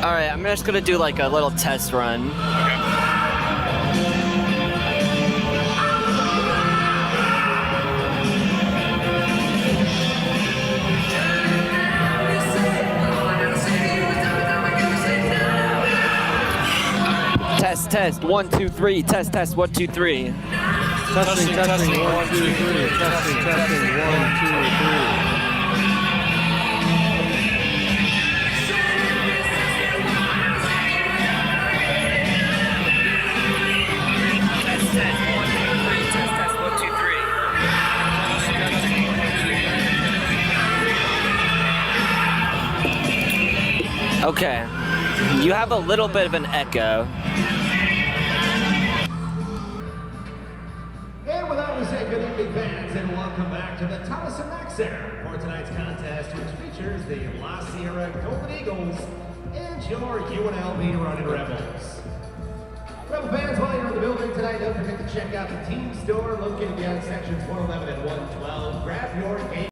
All right, I'm just gonna do like a little test run. Test, test, 1, 2, 3. Test, test, 1, 2, 3. Testing, 1, 2, 3. Testing, 1, 2, 3. Test, test, 1, 2, 3. Test, test, 1, 2, 3. Okay, you have a little bit of an echo. And with that, we say good evening, fans, and welcome back to the Thomas and Mack Center for tonight's contest, which features the La Sierra Golden Eagles and your UNLV Running Rebels. Rebel fans, while you're in the building tonight, don't forget to check out the team store located down sections 111 and 112. Grab your game.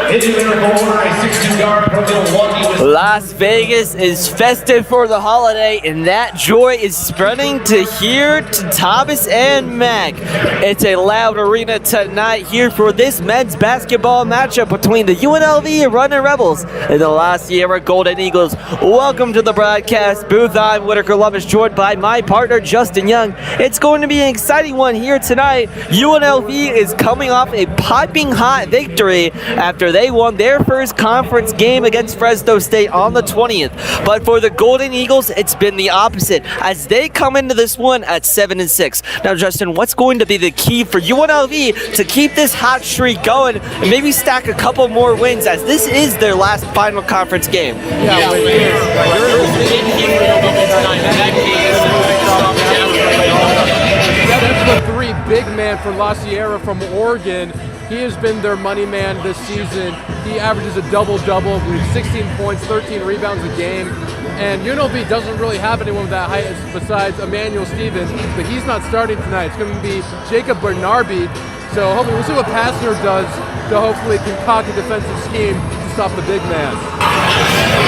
In numerical order, a 6'2" guard from Milwaukee. Las Vegas is festive for the holiday, and that joy is spreading to here to Thomas and Mac. It's a loud arena tonight here for this men's basketball matchup between the UNLV Runnin Rebels and the La Sierra Golden Eagles. Welcome to the broadcast booth. I'm Whitaker Lummis, joined by my partner Justin Young. It's going to be an exciting one here tonight. UNLV is coming off a piping hot victory after they won their first conference game against Fresno State on the 20th. But for the Golden Eagles, it's been the opposite as they come into this one at 7-6. Now, Justin, what's going to be the key for UNLV to keep this hot streak going and maybe stack a couple more wins, as this is their last final conference game? That's the three big man for La Sierra from Oregon. He has been their money man this season. He averages a double-double with 16 points, 13 rebounds a game. And UNLV doesn't really have anyone with that height besides Emmanuel Stevens, but he's not starting tonight. It's going to be Jacob Bernarbi. So hopefully we'll see what Passner does to hopefully concoct a defensive scheme to stop the big man.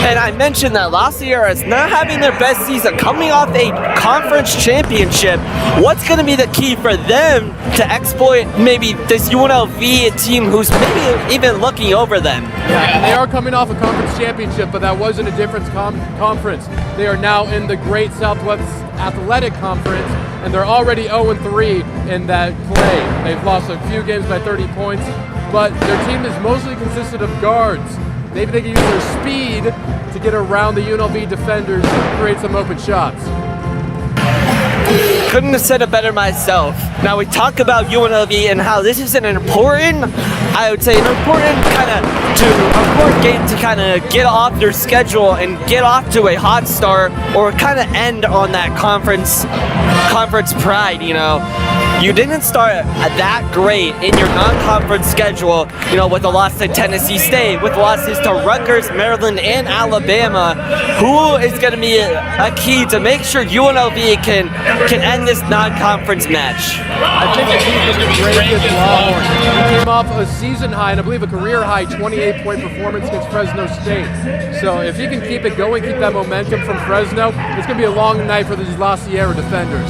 And I mentioned that La Sierra is not having their best season, coming off a conference championship. What's going to be the key for them to exploit maybe this UNLV team who's maybe even looking over them? Yeah, and they are coming off a conference championship, but that wasn't a different conference. They are now in the Great Southwest Athletic Conference, and they're already 0-3 in that play. They've lost a few games by 30 points, but their team is mostly consisted of guards. Maybe they can use their speed to get around the UNLV defenders and create some open shots. Couldn't have said it better myself. Now we talk about UNLV and how this is an important, I would say, an important game to kind of get off their schedule and get off to a hot start, or kind of end on that conference pride. You know, you didn't start that great in your non-conference schedule, you know, with the loss to Tennessee State, with losses to Rutgers, Maryland, and Alabama. Who is going to be a key to make sure UNLV can end this non-conference match? I think the team's going to be great against Longhorn. He came off a season high, and I believe a career high 28-point performance against Fresno State. So if he can keep it going, keep that momentum from Fresno, it's going to be a long night for these La Sierra defenders.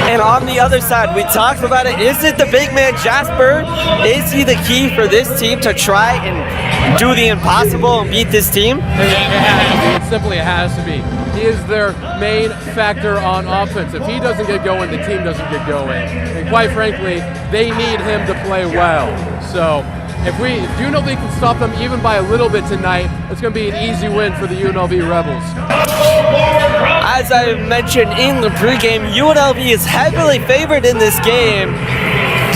And on the other side, we talked about it. Is it the big man Jasper? Is he the key for this team to try and do the impossible and beat this team? It has to be. It simply has to be. He is their main factor on offense. If he doesn't get going, the team doesn't get going. And quite frankly, they need him to play well. So if UNLV can stop them even by a little bit tonight, it's going to be an easy win for the UNLV Rebels. As I mentioned in the pregame, UNLV is heavily favored in this game.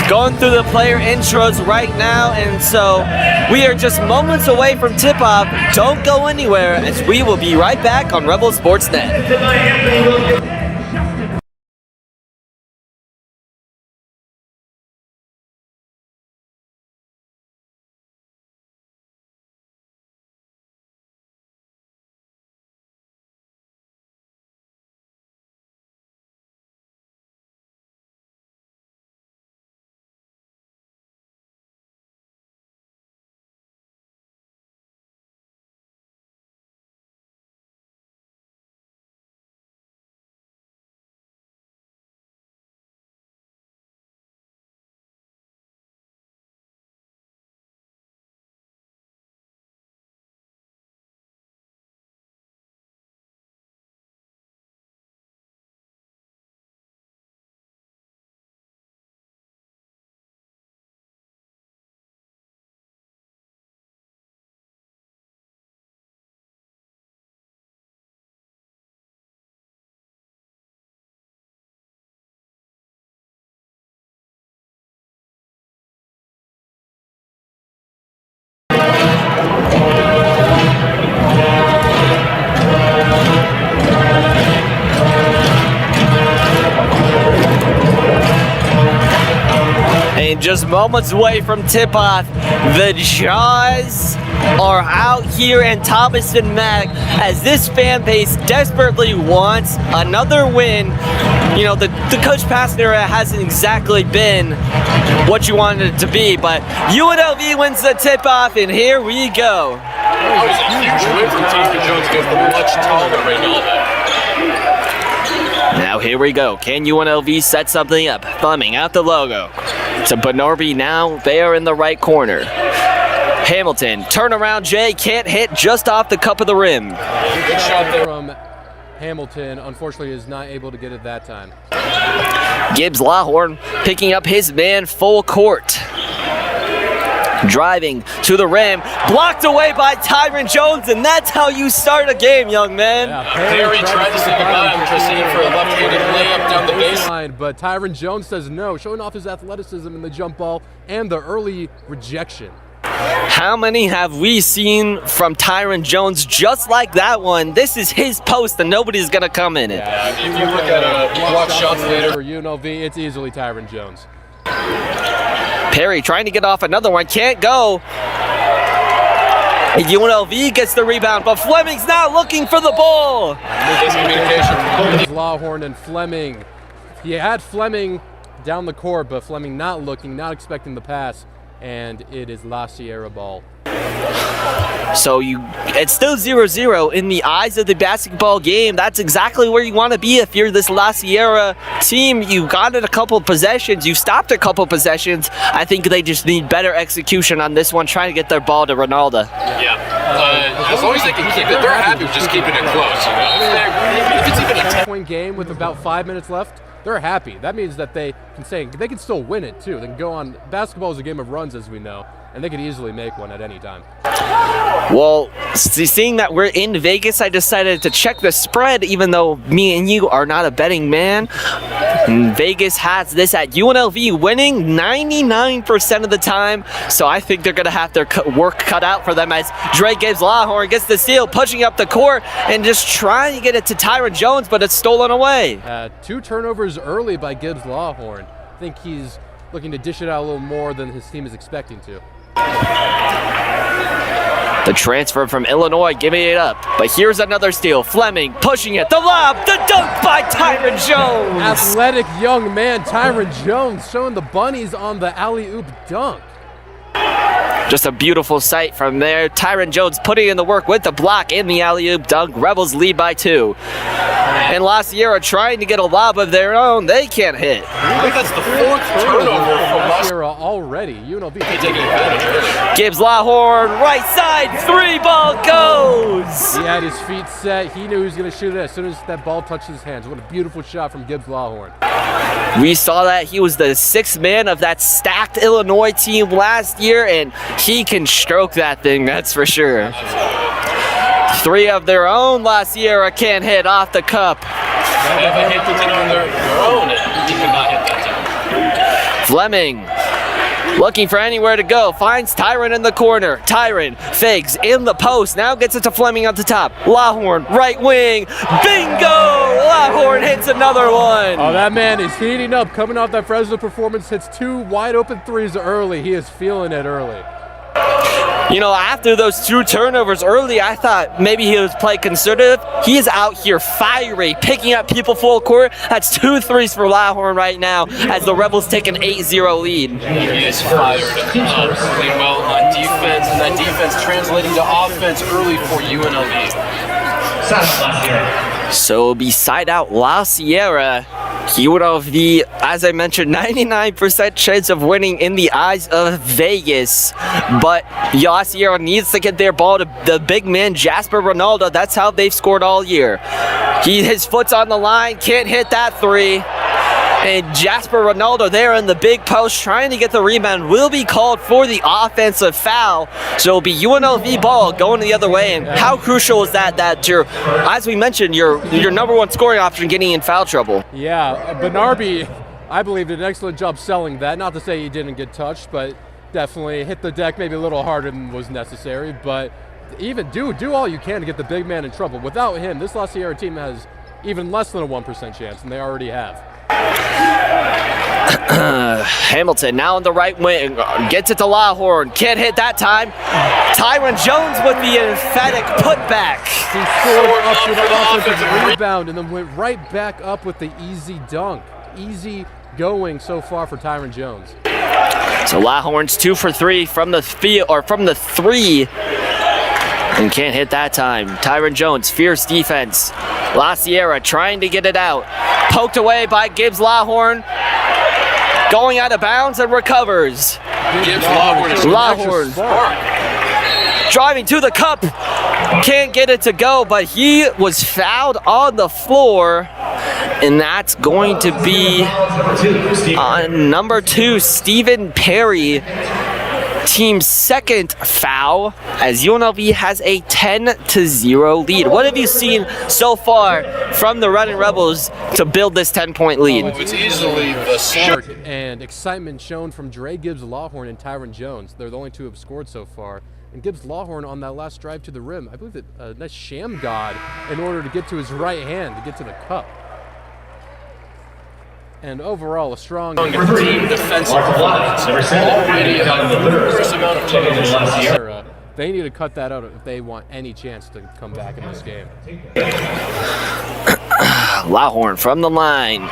Going through the player intros right now, and so we are just moments away from tip-off. Don't go anywhere, as we will be right back on Rebel Sportsnet. And just moments away from tip-off, the Jaws are out here in Thomas and Mack as this fan base desperately wants another win. You know, the Coach Passner era hasn't exactly been what you wanted it to be, but UNLV wins the tip-off, and here we go. That was a huge win from Thomas Jones against the much taller Reynolda. Now here we go. Can UNLV set something up? Fleming out the logo. To Bernarby now there in the right corner. Hamilton, turnaround Jay, can't hit, just off the cup of the rim. Good shot there from Hamilton. Unfortunately, is not able to get it that time. Gibbs Lawhorn picking up his man full court. Driving to the rim, blocked away by Tyron Jones, and that's how you start a game, young man. Yeah, Perry tried to say goodbye. I'm proceeding for a left-handed layup down the baseline. But Tyron Jones says no, showing off his athleticism in the jump ball and the early rejection. How many have we seen from Tyron Jones just like that one? This is his post and nobody's going to come in it. Yeah, if you look at block shots later. For UNLV, it's easily Tyron Jones. Perry trying to get off another one, can't go. UNLV gets the rebound, but Fleming's not looking for the ball. Miscommunication. Lawhorn and Fleming. He had Fleming down the court, but Fleming not looking, not expecting the pass, and it is La Sierra ball. So it's still 0-0 in the eyes of the basketball game. That's exactly where you want to be if you're this La Sierra team. You got it a couple possessions. You stopped a couple possessions. I think they just need better execution on this one, trying to get their ball to Ronaldo. Yeah. As long as they can keep it, they're happy with just keeping it close. You know? If it's even a 10-point game with about 5 minutes left, they're happy. That means that they can still win it too. They can go on. Basketball is a game of runs, as we know, and they could easily make one at any time. Well, seeing that we're in Vegas, I decided to check the spread, even though me and you are not a betting man. And Vegas has this at UNLV winning 99% of the time, so I think they're going to have their work cut out for them as Dre Gibbs Lawhorn gets the steal, pushing up the court, and just trying to get it to Tyron Jones, but it's stolen away. 2 turnovers early by Gibbs Lawhorn. I think he's looking to dish it out a little more than his team is expecting to. The transfer from Illinois giving it up, but here's another steal. Fleming pushing it, the lob, the dunk by Tyron Jones. Athletic young man Tyron Jones showing the bunnies on the alley-oop dunk. Just a beautiful sight from there. Tyron Jones putting in the work with the block in the alley-oop dunk. Rebels lead by 2. And La Sierra trying to get a lob of their own. They can't hit. I think that's the 4th turnover from La Sierra already. UNLV taking advantage. Gibbs Lawhorn, right side, 3-ball goes. He had his feet set. He knew he was going to shoot it as soon as that ball touched his hands. What a beautiful shot from Gibbs Lawhorn. We saw that he was the 6th man of that stacked Illinois team last year, and he can stroke that thing, that's for sure. 3 of their own. La Sierra can't hit off the cup. They have a Hamilton on their own. He could not hit that time. Fleming looking for anywhere to go. Finds Tyron in the corner. Tyron fakes in the post. Now gets it to Fleming on the top. Lawhorn, right wing. Bingo! Lawhorn hits another one. Oh, that man is heating up. Coming off that Fresno performance, hits 2 wide open threes early. He is feeling it early. You know, after those 2 turnovers early, I thought maybe he was playing conservative. He is out here fiery, picking up people full court. That's 2 threes for Lawhorn right now as the Rebels take an 8-0 lead. He is fired. Playing well on defense, and that defense translating to offense early for UNLV. So it'll be side out La Sierra. UNLV, as I mentioned, 99% chance of winning in the eyes of Vegas. But La Sierra needs to get their ball to the big man, Jasper Ronaldo. That's how they've scored all year. His foot's on the line, can't hit that 3. And Jasper Ronaldo there in the big post trying to get the rebound will be called for the offensive foul. So it'll be UNLV ball going the other way. And how crucial is that you're, as we mentioned, your number 1 scoring option getting in foul trouble? Yeah, Bernarby, I believe, did an excellent job selling that. Not to say he didn't get touched, but definitely hit the deck maybe a little harder than was necessary. But even do all you can to get the big man in trouble. Without him, this La Sierra team has even less than a 1% chance, and they already have. Hamilton now on the right wing, gets it to Lawhorn, can't hit that time. Tyron Jones with the emphatic putback. He soared up to the offensive rebound and then went right back up with the easy dunk. Easy going so far for Tyron Jones. So Lawhorn's 2 for 3 from the field, or from the 3, and can't hit that time. Tyron Jones, fierce defense. La Sierra trying to get it out. Poked away by Gibbs Lawhorn. Going out of bounds and recovers. Gibbs Lawhorn. Driving to the cup. Can't get it to go, but he was fouled on the floor. And that's going to be on number 2, Stephen Perry. Team's second foul as UNLV has a 10-0 lead. What have you seen so far from the Running Rebels to build this 10-point lead? It's easily the start. And excitement shown from Dre Gibbs Lawhorn and Tyron Jones. They're the only 2 who have scored so far. And Gibbs Lawhorn on that last drive to the rim, I believe that a nice sham god in order to get to his right hand to get to the cup. And overall, a strong team defensive performance. Already a numerous amount of turnovers. They need to cut that out if they want any chance to come back in this game. Lawhorn from the line.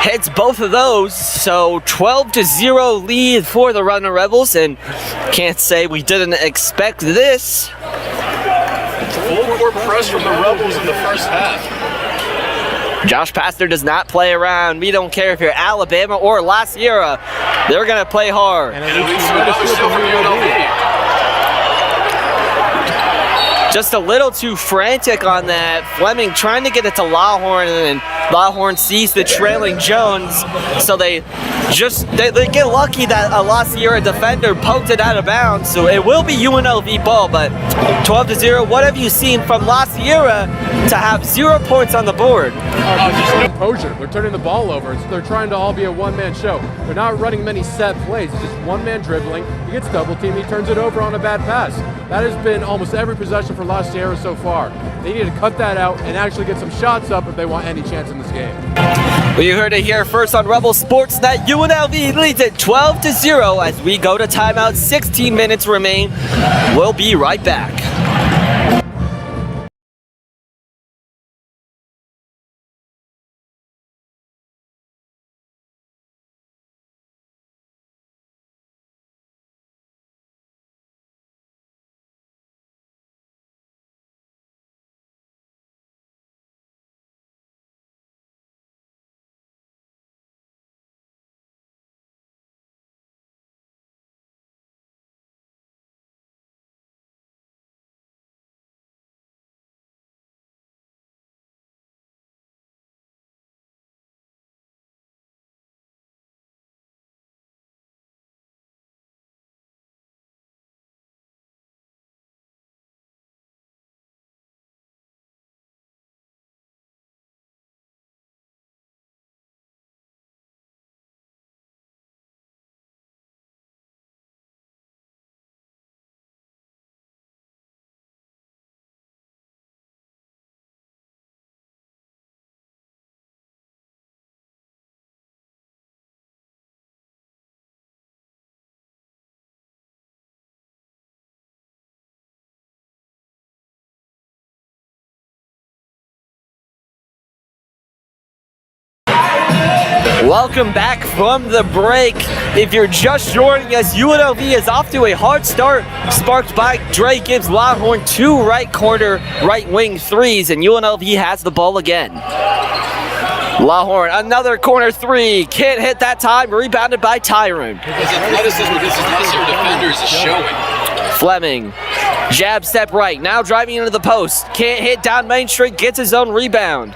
Hits both of those, so 12-0 lead for the Running Rebels, and can't say we didn't expect this. Full court press from the Rebels in the first half. Josh Pastner does not play around. We don't care if you're Alabama or La Sierra. They're going to play hard. And at least another steal from UNLV. Just a little too frantic on that. Fleming trying to get it to Lawhorn, and Lawhorn sees the trailing Jones, so they get lucky that a La Sierra defender poked it out of bounds, so it will be UNLV ball, but 12-0. What have you seen from La Sierra to have 0 points on the board? Just composure. They're turning the ball over. They're trying to all be a one-man show. They're not running many set plays. It's just one man dribbling. He gets double teamed. He turns it over on a bad pass. That has been almost every possession for La Sierra so far. They need to cut that out and actually get some shots up if they want any chance in this game. Well, you heard it here first on Rebel Sportsnet. UNLV leads it 12-0 as we go to timeout. 16 minutes remain. We'll be right back. Welcome back from the break. If you're just joining us, UNLV is off to a hard start, sparked by Dre Gibbs Lawhorn, 2 right corner, right wing threes, and UNLV has the ball again. Lawhorn, another corner 3, can't hit that time, rebounded by Tyron. His athleticism against his lesser defenders is showing. Fleming, jab step right, now driving into the post, can't hit down Main Street, gets his own rebound.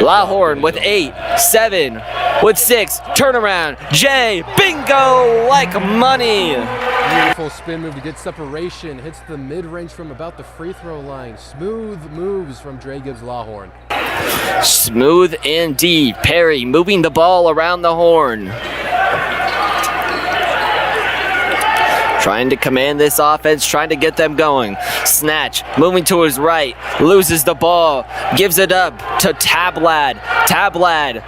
Lawhorn with 8, 7, with 6, turnaround, Jay, bingo, like money. Beautiful spin move to get separation, hits the mid-range from about the free throw line. Smooth moves from Dre Gibbs Lawhorn. Smooth indeed. Perry moving the ball around the horn. Trying to command this offense, trying to get them going. Snatch, moving to his right, loses the ball, gives it up to Tablad. Tablad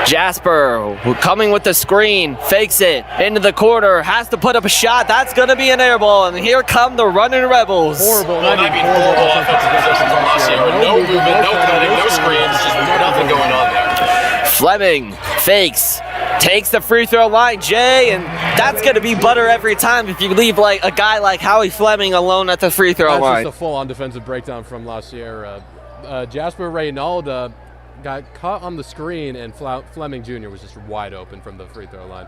Jasper coming with the screen, fakes it into the corner, has to put up a shot. That's going to be an air ball, and here come the running Rebels. Horrible. Well, I mean, horrible offensive possession from Laciera. No movement, no cutting, no screens, just nothing going on there. Fleming fakes, takes the free throw line, Jay, and that's going to be butter every time if you leave like a guy like Howie Fleming alone at the free throw line. That's just a full-on defensive breakdown from Laciera. Jasper Reynalda got caught on the screen, and Fleming Jr. was just wide open from the free throw line.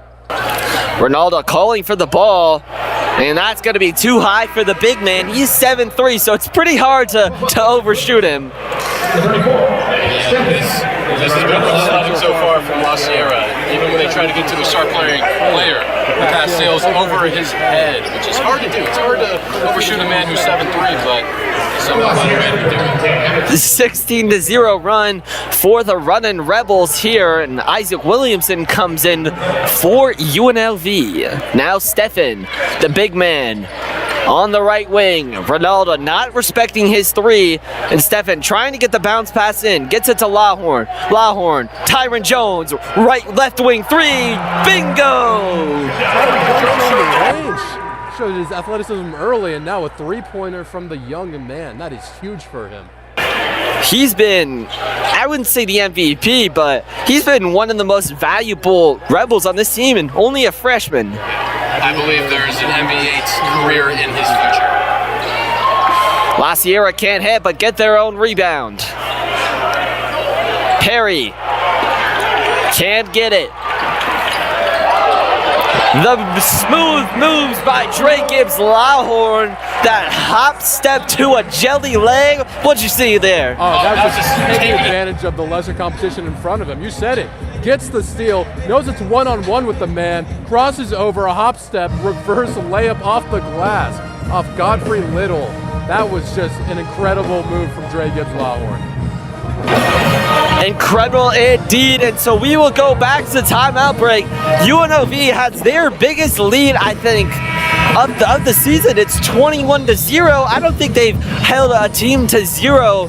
Ronaldo calling for the ball, and that's going to be too high for the big man. He's 7'3", so it's pretty hard to overshoot him. This has been promising so far from Laciera. Even when they try to get to the sharp player, the pass sails over his head, which is hard to do. It's hard to overshoot a man who's 7'3", but somehow find a way to do it. The 16-0 run for the running Rebels here, and Isaac Williamson comes in for UNLV. Now Stefan, the big man, on the right wing. Ronaldo not respecting his three, and Stefan trying to get the bounce pass in. Gets it to Lawhorn. Lawhorn, Tyron Jones, left wing three. Bingo! Showed his athleticism early, and now a three-pointer from the young man. That is huge for him. He's been, I wouldn't say the MVP, but he's been one of the most valuable Rebels on this team, and only a freshman. I believe there's an NBA career in his future. Laciera can't hit, but get their own rebound. Perry can't get it. The smooth moves by Dre Gibbs Lawhorn. That hop step to a jelly leg. What'd you see there? Oh, that's just taking advantage of the lesser competition in front of him. You said it. Gets the steal, knows it's one-on-one with the man, crosses over, a hop step, reverse layup off the glass, off Godfrey Little. That was just an incredible move from Dre Gibbs Lawhorn. Incredible indeed, and so we will go back to timeout break. UNLV has their biggest lead, I think, of the season. It's 21-0. I don't think they've held a team to zero.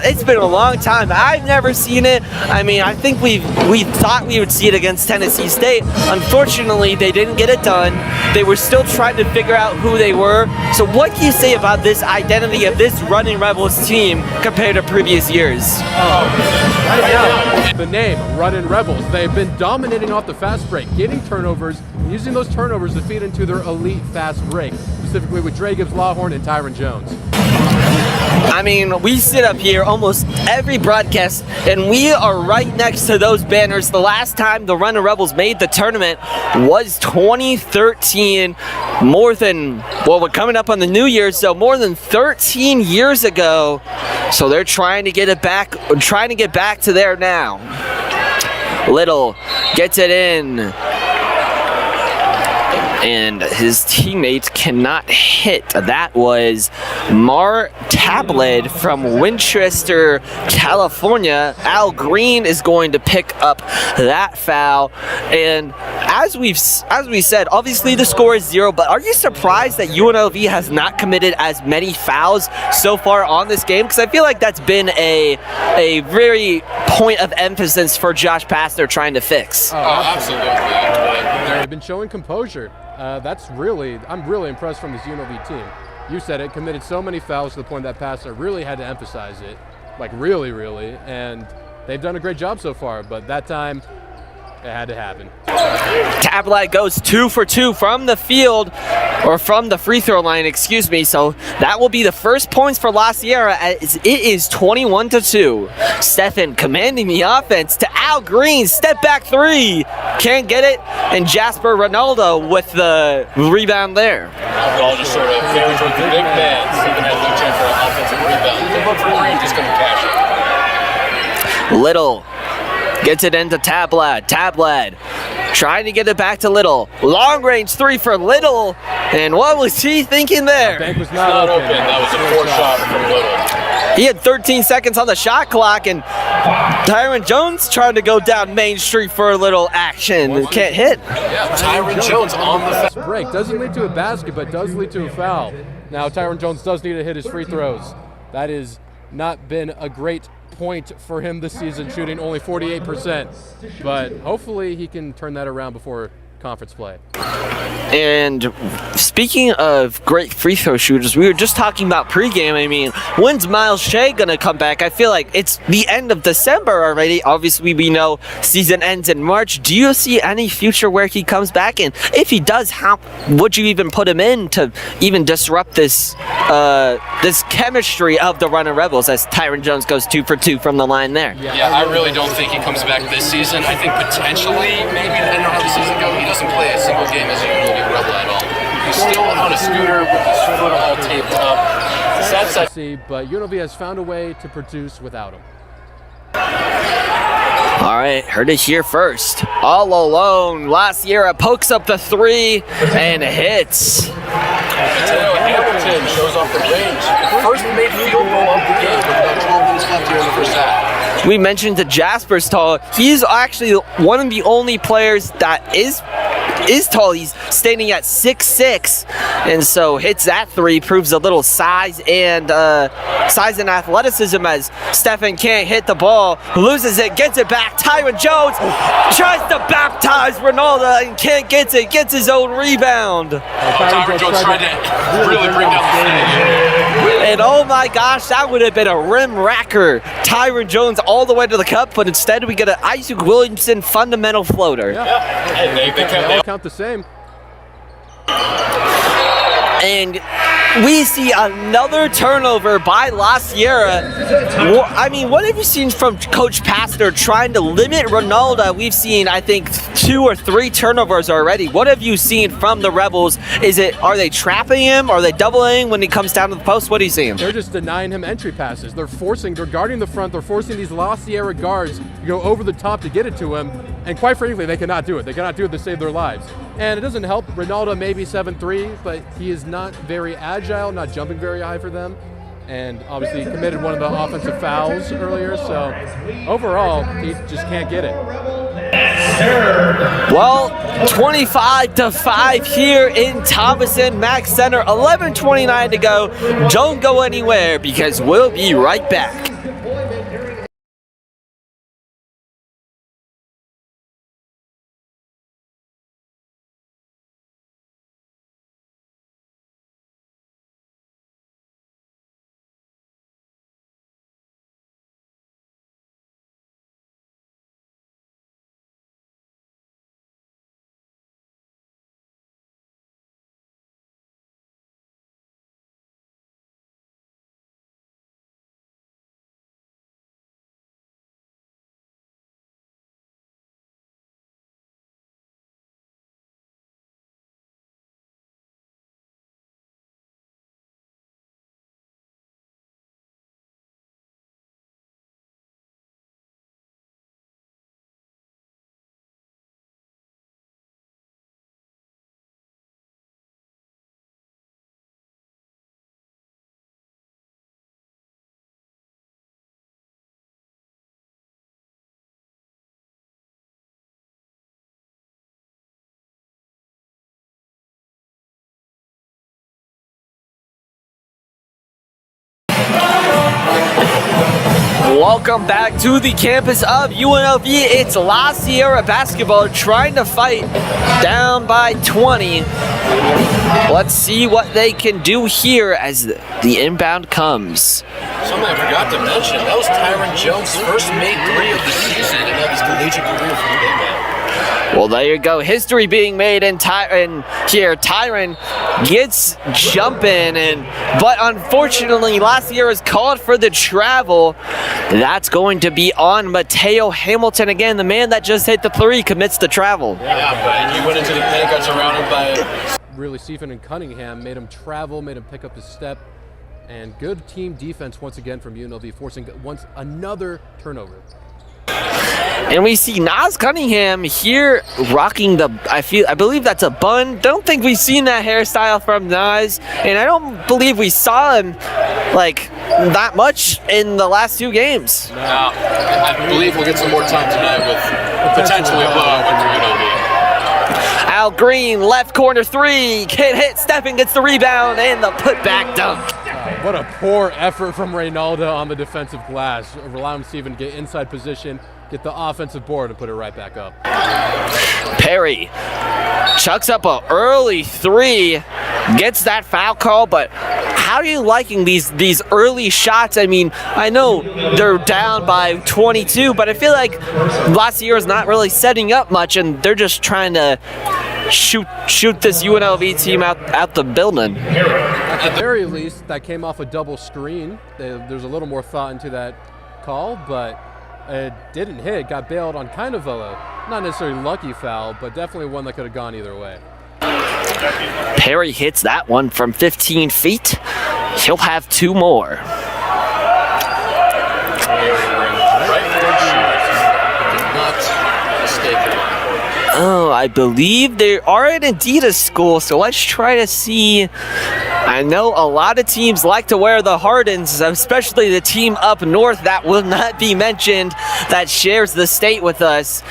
It's been a long time. I've never seen it. I mean, I think we thought we would see it against Tennessee State. Unfortunately, they didn't get it done. They were still trying to figure out who they were. So what can you say about this identity of this running Rebels team compared to previous years? Right now, the name, Runnin' Rebels, they've been dominating off the fast break, getting turnovers, and using those turnovers to feed into their elite fast break, specifically with Dre Gibbs Lawhorn and Tyron Jones. I mean, we sit up here almost every broadcast, and we are right next to those banners. The last time the Runnin' Rebels made the tournament was 2013, we're coming up on the New Year, so more than 13 years ago. So they're trying to get it back, trying to get back to there now. Little gets it in, and his teammates cannot hit. That was Mar Tablet from Winchester, California. Al Green is going to pick up that foul. And as we said, obviously the score is 0, but are you surprised that UNLV has not committed as many fouls so far on this game? Because I feel like that's been a very point of emphasis for Josh Pastner trying to fix. Oh, absolutely. They've been showing composure. I'm really impressed from this UNLV team. You said it, committed so many fouls to the point that Pastner really had to emphasize it, like really, and they've done a great job so far, but that time, it had to happen. Tablet goes 2 for 2 from the field, or from the free throw line, excuse me. So that will be the first points for Laciera as it is 21-2. Stefan commanding the offense to Al Green, step back three, can't get it, and Jasper Ronaldo with the rebound there. All just sort of favored with the big man, even had no chance for an offensive rebound. The for Green just couldn't cash it. Little gets it into Tablet. Tablet trying to get it back to Little. Long range three for Little. And what was he thinking there? The bank was not open. That was a poor shot from Little. He had 13 seconds on the shot clock, and Tyron Jones trying to go down Main Street for a little action. Can't hit. Yeah, Tyron Jones on the fast break. Doesn't lead to a basket, but does lead to a foul. Now Tyron Jones does need to hit his free throws. That has not been a great point for him this season, shooting only 48%. But hopefully he can turn that around before conference play. And speaking of great free throw shooters, we were just talking about pregame. I mean, when's Miles Shea gonna come back? I feel like it's the end of December already. Obviously, we know season ends in March. Do you see any future where he comes back? And if he does, how would you even put him in to even disrupt this this chemistry of the Runnin' Rebels as Tyron Jones goes 2 for 2 from the line there? Yeah, I really don't think he comes back this season. I think potentially, maybe depending on how the season goes, he doesn't play a single game as a Unlv Rebel at all. He's still on a scooter with his foot all taped up. Sad See, but Unlv has found a way to produce without him. All right, heard it here first. All alone, Laciera pokes up the 3 and hits. Mateo Hamilton shows off the range. First made field goal of the game with about 12 minutes left here in the first half. We mentioned the Jasper's tall. He's actually one of the only players that is tall. He's standing at 6'6", and so hits that 3, proves a little size and athleticism as Stephen can't hit the ball, loses it, gets it back. Tyron Jones tries to baptize Ronaldo and can't get it, gets his own rebound. Tyron Jones tried to really bring down the finish. And oh my gosh, that would have been a rim racker. Tyron Jones all the way to the cup, but instead we get an Isaac Williamson fundamental floater. Yeah. Hey, they all count the same. And we see another turnover by Laciera. I mean, what have you seen from Coach Pastor trying to limit Ronaldo? We've seen, I think, 2 or 3 turnovers already. What have you seen from the Rebels? Are they trapping him? Are they doubling when he comes down to the post? What are you seeing? They're just denying him entry passes. They're guarding the front. They're forcing these Laciera guards to go over the top to get it to him. And quite frankly, they cannot do it. They cannot do it to save their lives. And it doesn't help. Ronaldo may be 7'3", but he is not very agile, not jumping very high for them. And obviously he committed one of the offensive fouls earlier. So overall, he just can't get it. Well, 25-5 here in Thomason Mack Center. 11:29 to go. Don't go anywhere because we'll be right back. Welcome back to the campus of UNLV. It's Laciera basketball trying to fight down by 20. Let's see what they can do here as the inbound comes. Something I forgot to mention, that was Tyron Jones' first made 3 of the season and of his collegiate career for the big man. Well, there you go. History being made in here. Tyron gets jumping, but unfortunately, Laciera is called for the travel. That's going to be on Mateo Hamilton again. The man that just hit the 3 commits the travel. Yeah, but he went into the paint, got surrounded by... Really, Stephen and Cunningham made him travel, made him pick up his step. And good team defense once again from UNLV, forcing another turnover. And we see Nas Cunningham here rocking the, I believe that's a bun. Don't think we've seen that hairstyle from Nas. And I don't believe we saw him like that much in the last 2 games. No, I believe we'll get some more time tonight with potentially a blowout win for UNLV. Al Green, left corner 3, hit, Stephen gets the rebound and the putback dunk. What a poor effort from Reynaldo on the defensive glass, allowing Steven to get inside position, get the offensive board, and put it right back up. Perry chucks up an early three, gets that foul call, but how are you liking these early shots? I mean, I know they're down by 22, but I feel like La Sierra's not really setting up much, and they're just trying to shoot this UNLV team out the building. At the very least, that came off a double screen. There's a little more thought into that call, but it didn't hit. It got bailed on kind of a, not necessarily lucky foul, but definitely one that could have gone either way. Perry hits that one from 15 feet. He'll have two more. Oh, I believe they are an Adidas school, so let's try to see. I know a lot of teams like to wear the Hardens, especially the team up north that will not be mentioned that shares the state with us.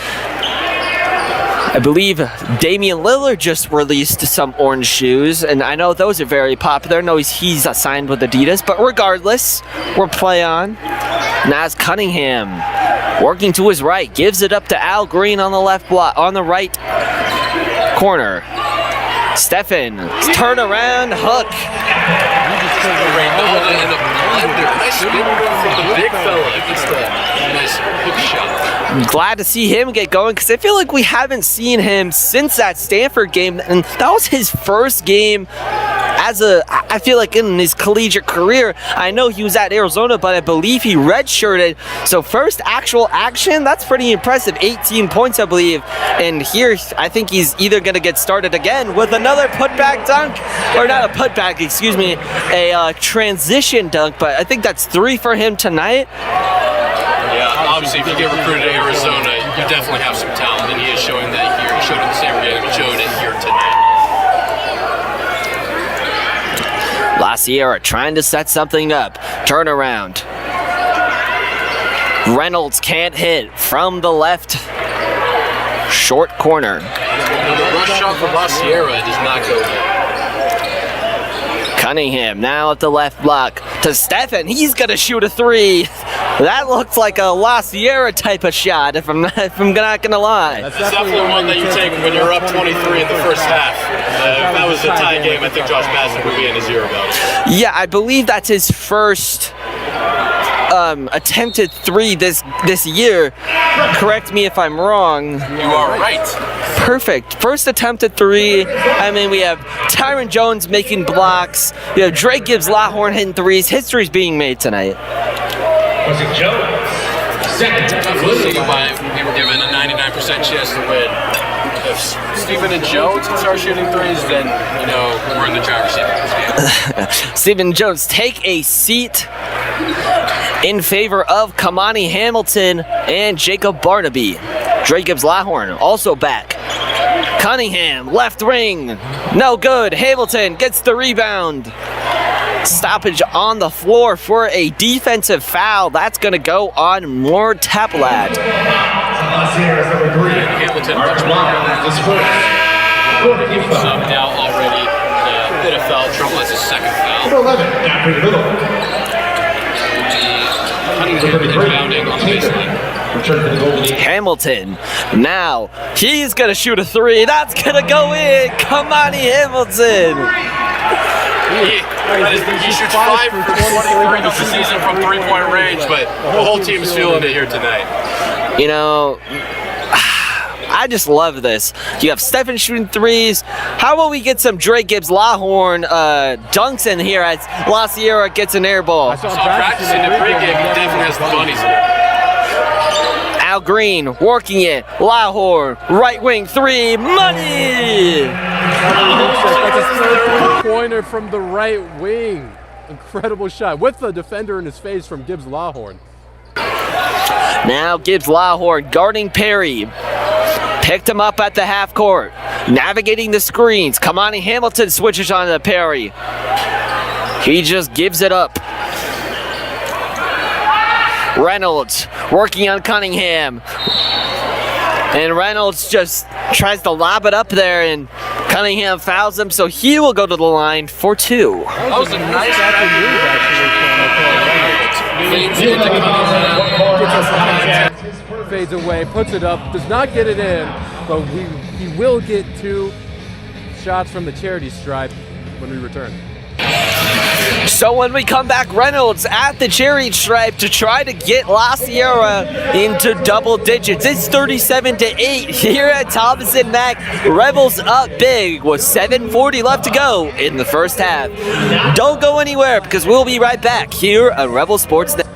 I believe Damian Lillard just released some orange shoes, and I know those are very popular. I know he's signed with Adidas, but regardless, we'll play on. Naz Cunningham working to his right, gives it up to Al Green on the left block, on the right corner. Stefan, turn around, hook. I'm glad to see him get going because I feel like we haven't seen him since that Stanford game, and that was his first game I feel like in his collegiate career. I know he was at Arizona, but I believe he redshirted. So first actual action, that's pretty impressive. 18 points, I believe. And here, I think he's either going to get started again with another putback dunk, or not a putback, excuse me, a transition dunk. But I think that's 3 for him tonight. Yeah, obviously, if you get recruited to Arizona, you definitely have some talent, and he is showing that here. He showed it in the San Diego, he showed it here tonight. La Sierra trying to set something up. Turnaround. Reynolds can't hit from the left short corner. The rush shot for La Sierra does not go there. Cunningham now at the left block to Stefan. He's gonna shoot a 3. That looks like a La Sierra type of shot, if I'm not gonna lie. That's definitely one that you take when you're up 23 in the first half. If that was a tie game, I think Josh Bassett would be in his ear about it. Yeah, I believe that's his first attempted 3 this year. Correct me if I'm wrong. You are right. Perfect. First attempted 3. I mean, we have Tyron Jones making blocks. We have Drake Gibbs-Lawhorn hitting 3s. History's being made tonight. Was it Jones? Second. We'll see why we were given a 99% chance to win. If Steven and Jones can start shooting 3s, then, you know, we're in the driver's seat. Steven Jones, take a seat in favor of Kamani Hamilton and Jacob Barnaby. Drake Gibbs-Lawhorn also back. Cunningham, left wing, no good. Hamilton gets the rebound. Stoppage on the floor for a defensive foul. That's going to go on Moore Taplat. Hamilton subbed out already. Bit of foul trouble as his second foul. Cunningham rebounding on the baseline. Hamilton, now he's going to shoot a 3. That's going to go in. Come on, Hamilton. He shoots 5 for 23 of the season from 3-point range, but the whole team is feeling it here tonight. You know, I just love this. You have Stefan shooting 3s. How about we get some Drake Gibbs-Lawhorn dunks in here as La Sierra gets an air ball? I saw practicing the pregame. He definitely has the bunnies in it. Al Green working it. Lawhorn, right wing 3, money! That's a third pointer from the right wing. Incredible shot with the defender in his face from Gibbs-Lawhorn. Now Gibbs-Lawhorn guarding Perry. Picked him up at the half court. Navigating the screens. Kamani Hamilton switches on to Perry. He just gives it up. Reynolds working on Cunningham. And Reynolds just tries to lob it up there, and Cunningham fouls him, so he will go to the line for 2. That was a nice move, actually. Fades away, puts it up, does not get it in, but he will get 2 shots from the charity stripe when we return. So when we come back, Reynolds at the charity stripe to try to get La Sierra into double digits. It's 37-8 here at Thomas and Mack. Rebels up big with 7:40 left to go in the first half. Don't go anywhere because we'll be right back here on Rebel Sports Net.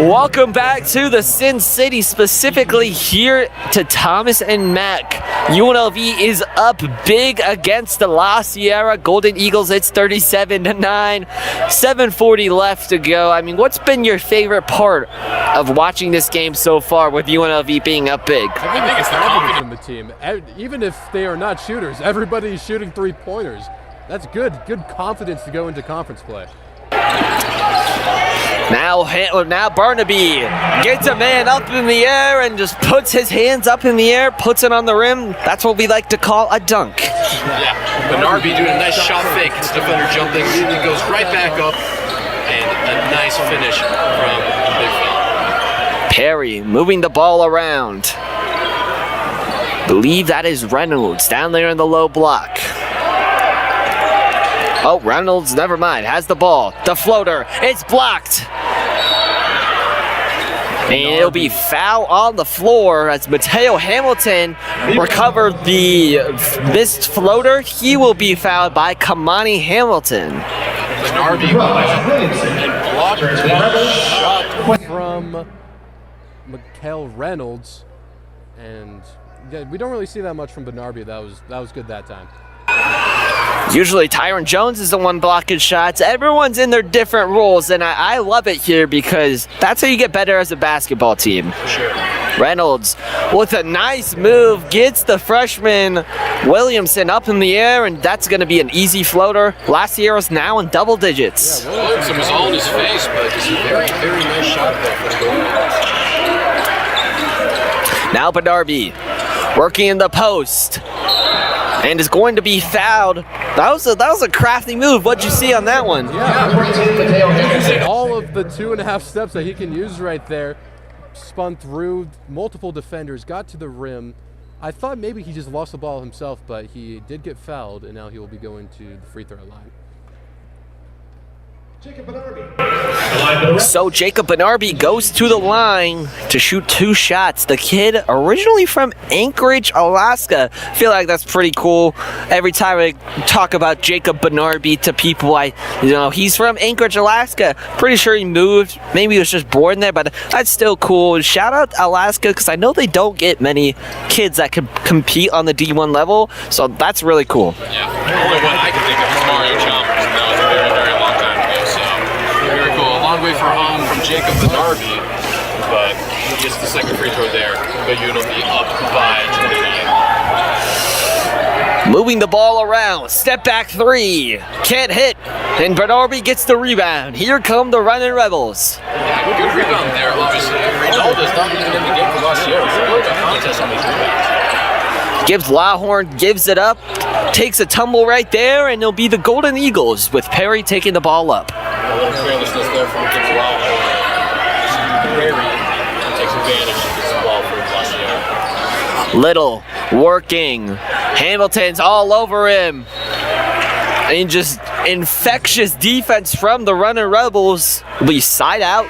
Welcome back to the Sin City, specifically here to Thomas and Mack. UNLV is up big against the La Sierra Golden Eagles. It's 37-9, 7:40 left to go. I mean, what's been your favorite part of watching this game so far with UNLV being up big? I think it's the confidence in the team. Even if they are not shooters, everybody's shooting 3-pointers. That's good confidence to go into conference play. Now Barnaby gets a man up in the air and just puts his hands up in the air, puts it on the rim. That's what we like to call a dunk. Yeah, Bernarby doing a nice shot fake. His defender jumping, he goes right back up, and a nice finish from the big fella. Perry moving the ball around. Believe that is Reynolds down there in the low block. Oh, Reynolds, never mind, has the ball. The floater, it's blocked. And it'll be foul on the floor as Mateo Hamilton recovered the missed floater. He will be fouled by Kamani Hamilton. Bernarby and blocked shot from Mikael Reynolds. And yeah, we don't really see that much from Bernarby. That was good that time. Usually Tyron Jones is the one blocking shots. Everyone's in their different roles, and I love it here because that's how you get better as a basketball team. Sure. Reynolds with a nice move gets the freshman Williamson up in the air, and that's going to be an easy floater. La Sierra's now in double digits. Yeah, Williamson was all in his face, but it's a very, very nice shot there for the goal. Now Bernarby working in the post. And is going to be fouled. That was a crafty move. What'd you see on that one? Yeah, all of the 2.5 steps that he can use right there. Spun through multiple defenders, got to the rim. I thought maybe he just lost the ball himself, but he did get fouled, and now he will be going to the free throw line. So Jacob Bernarby goes to the line to shoot 2 shots. The kid originally from Anchorage, Alaska. I feel like that's pretty cool. Every time I talk about Jacob Bernarby to people, he's from Anchorage, Alaska. Pretty sure he moved. Maybe he was just born there, but that's still cool. Shout out Alaska because I know they don't get many kids that can compete on the D1 level. So that's really cool. Yeah, only one I can think of. Jacob Benarby, but he gets the second free throw there. But UNLV up by 29. Moving the ball around, step back three, can't hit, and Benarby gets the rebound. Here come the running Rebels. Yeah, good rebound there, obviously. Reynaldo's not even in the game for last year. He's really a contest on these rebounds. Gibbs Lawhorn gives it up, takes a tumble right there, and it'll be the Golden Eagles with Perry taking the ball up. A little carelessness there from Gibbs Lawhorn. Perry takes advantage of this ball for last year. Little working. Hamilton's all over him. And just infectious defense from the running Rebels. We side out.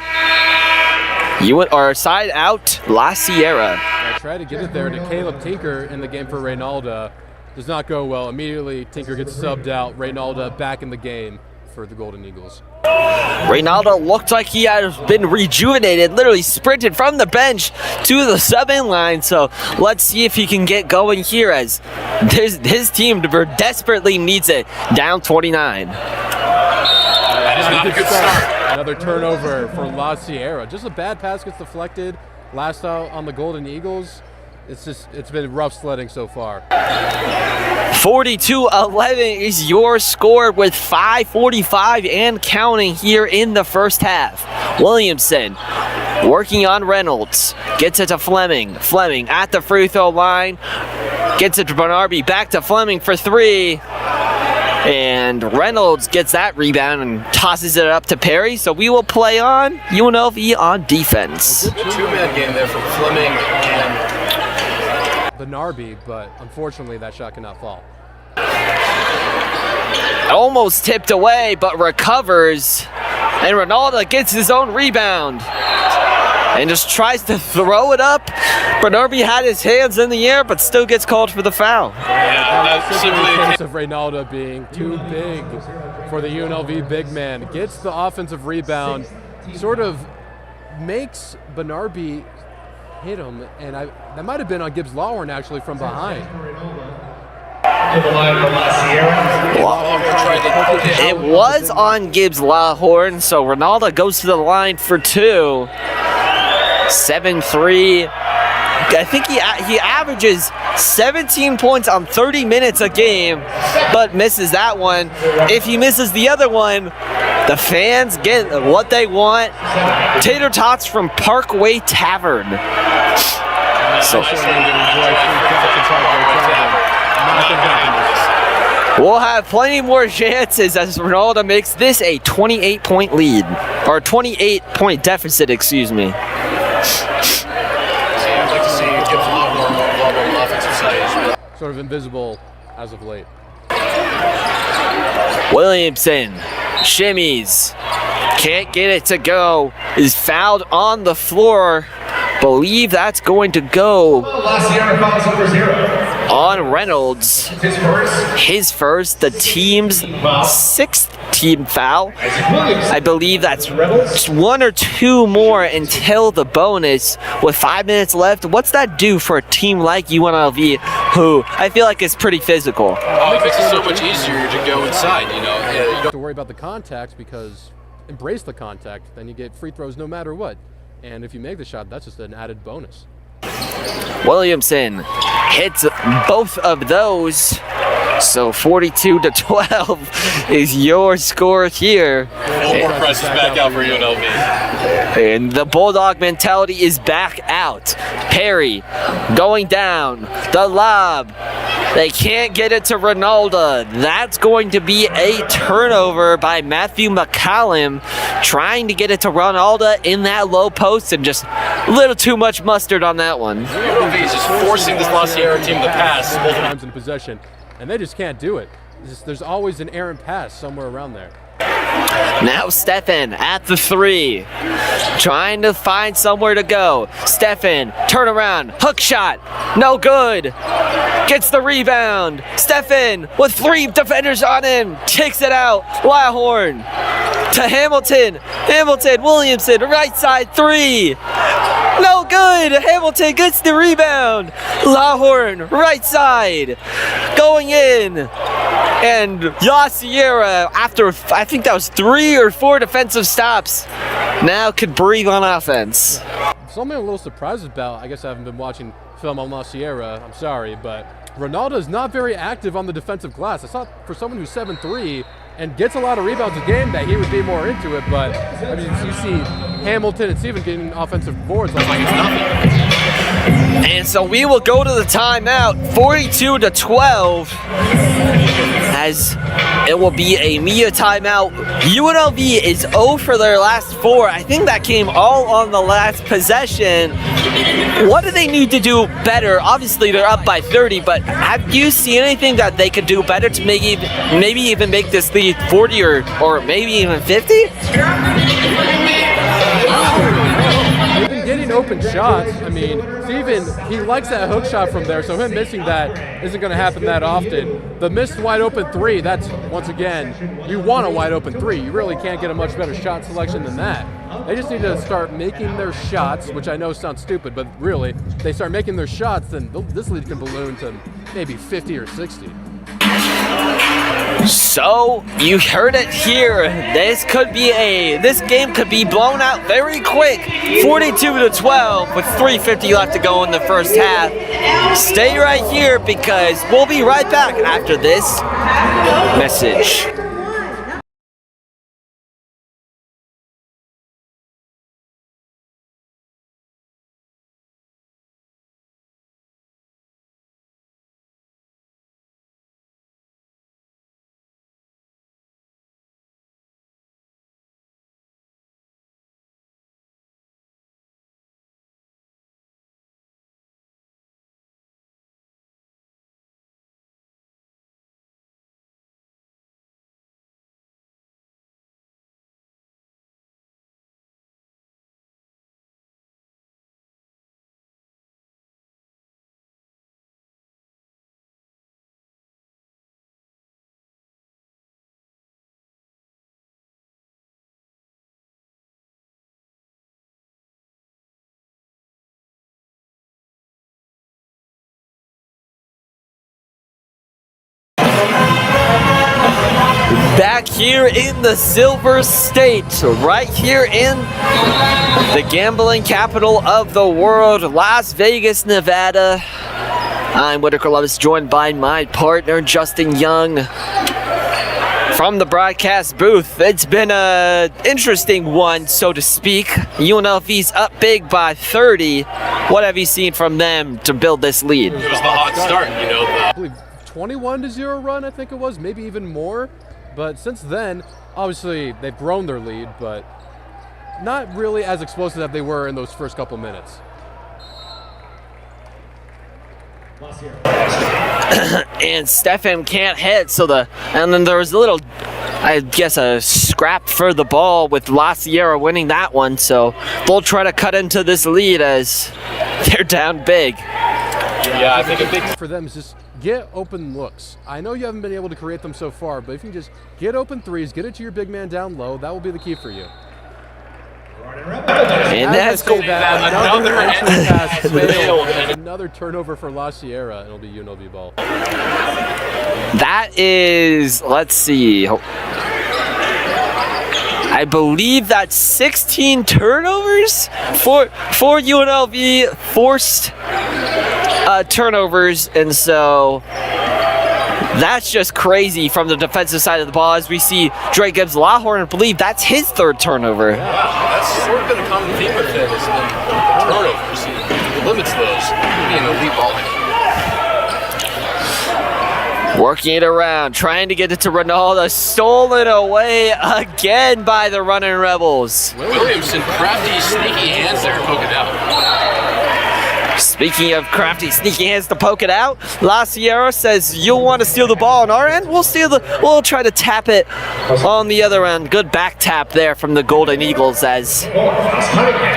Side out La Sierra. I tried to get it there to Caleb Tinker in the game for Reynaldo. Does not go well. Immediately, Tinker gets subbed out. Reynaldo back in the game for the Golden Eagles. Reynaldo looked like he had been rejuvenated, literally sprinted from the bench to the sub-in line. So let's see if he can get going here as his team desperately needs it. Down 29. That is not a good start. Another turnover for La Sierra. Just a bad pass gets deflected. Last out on the Golden Eagles. It's been rough sledding so far. 42-11 is your score with 5:45 and counting here in the first half. Williamson working on Reynolds. Gets it to Fleming. Fleming at the free throw line. Gets it to Benarby. Back to Fleming for three. And Reynolds gets that rebound and tosses it up to Perry. So we will play on UNLV on defense. Good two-man game there from Fleming and Benarby, but unfortunately that shot cannot fall. Almost tipped away, but recovers. And Ronaldo gets his own rebound. And just tries to throw it up. Benarby had his hands in the air, but still gets called for the foul. yeah, that's simply The case of Reynaldo being too big for the UNLV big man. Gets the offensive rebound, sort of makes Benarby hit him, and that might have been on Gibbs Lawhorn actually from behind. It was on Gibbs Lawhorn, so Ronaldo goes to the line for two. 7-3. I think he averages 17 points on 30 minutes a game, but misses that one. If he misses the other one, the fans get what they want. Tater tots from Parkway Tavern. So we'll have plenty more chances as Ronaldo makes this a 28-point lead, or 28-point deficit, excuse me. Sort of invisible as of late. Williamson shimmies, can't get it to go, is fouled on the floor. Believe that's going to go on Reynolds. His first, the team's sixth team foul. I believe that's one or two more until the bonus with 5 minutes left. What's that do for a team like UNLV, who I feel like is pretty physical? Oh, it makes it so much easier to go inside, you know. You don't have to worry about the contact because embrace the contact, then you get free throws no matter what. And if you make the shot, that's just an added bonus. Williamson hits both of those. So 42-12 is your score here. Full court press is back out for UNLV. And the Bulldog mentality is back out. Perry going down. The lob. They can't get it to Ronaldo. That's going to be a turnover by Matthew McCallum, trying to get it to Ronaldo in that low post, and just a little too much mustard on that one. UNLV is just forcing this La Sierra team to pass multiple times in possession, and they just can't do it. There's always an errant pass somewhere around there. Now Stefan at the three, trying to find somewhere to go. Stefan, turn around, hook shot, no good. Gets the rebound. Stefan with three defenders on him, takes it out. Lawhorn to Hamilton. Hamilton, Williamson, right side three. No good. Hamilton gets the rebound. Lawhorn, right side, going in. And La Sierra, after I think that was 3 or 4 defensive stops, now could breathe on offense. Something I'm a little surprised about, I guess I haven't been watching film on La Sierra, I'm sorry, but Ronaldo is not very active on the defensive glass. I thought for someone who's 7'3" and gets a lot of rebounds a game that he would be more into it, but I mean, you see Hamilton and Steven getting offensive boards like it's nothing. And so we will go to the timeout, 42-12, as it will be a Mia timeout. UNLV is 0 for their last 4. I think that came all on the last possession. What do they need to do better? Obviously, they're up by 30, but have you seen anything that they could do better to maybe even make this lead 40 or maybe even 50? They've been getting open shots. I mean, Steven, he likes that hook shot from there, so him missing that isn't going to happen that often. The missed wide open 3, that's, once again, you want a wide open 3. You really can't get a much better shot selection than that. They just need to start making their shots, which I know sounds stupid, but really, they start making their shots, then this lead can balloon to maybe 50 or 60. So you heard it here. This game could be blown out very quick. 42-12 with 3:50 left to go in the first half. Stay right here because we'll be right back after this message. Back here in the Silver State, right here in the gambling capital of the world, Las Vegas, Nevada. I'm Whitaker Loves, joined by my partner, Justin Young, from the broadcast booth. It's been an interesting one, so to speak. UNLV's up big by 30. What have you seen from them to build this lead? It was the hot start, you know. I believe 21-0 run, I think it was, maybe even more. But since then, obviously, they've grown their lead, but not really as explosive as they were in those first couple minutes. And Stefan can't hit, and then there was a little, I guess, a scrap for the ball with La Sierra winning that one, so they'll try to cut into this lead as they're down big. Yeah, I think a big for them is just get open looks. I know you haven't been able to create them so far, but if you can just get open threes, get it to your big man down low, that will be the key for you. And that's cool. Another entry pass failed. Another turnover for La Sierra, and it'll be UNLV ball. That is, let's see, I believe that's 16 turnovers for UNLV, forced turnovers, and so that's just crazy from the defensive side of the ball as we see Dre Gibbs Lawhorn. I believe that's his 3rd turnover. Yeah, that's sort of been a common theme with him is the turnovers. He limits those, being a lead ball handler. Working it around, trying to get it to Ronaldo, stolen away again by the running Rebels. Williamson, crafty, sneaky hands there, poke it out. Speaking of crafty, sneaky hands to poke it out, La Sierra says, you'll want to steal the ball on our end? We'll try to tap it on the other end. Good back tap there from the Golden Eagles as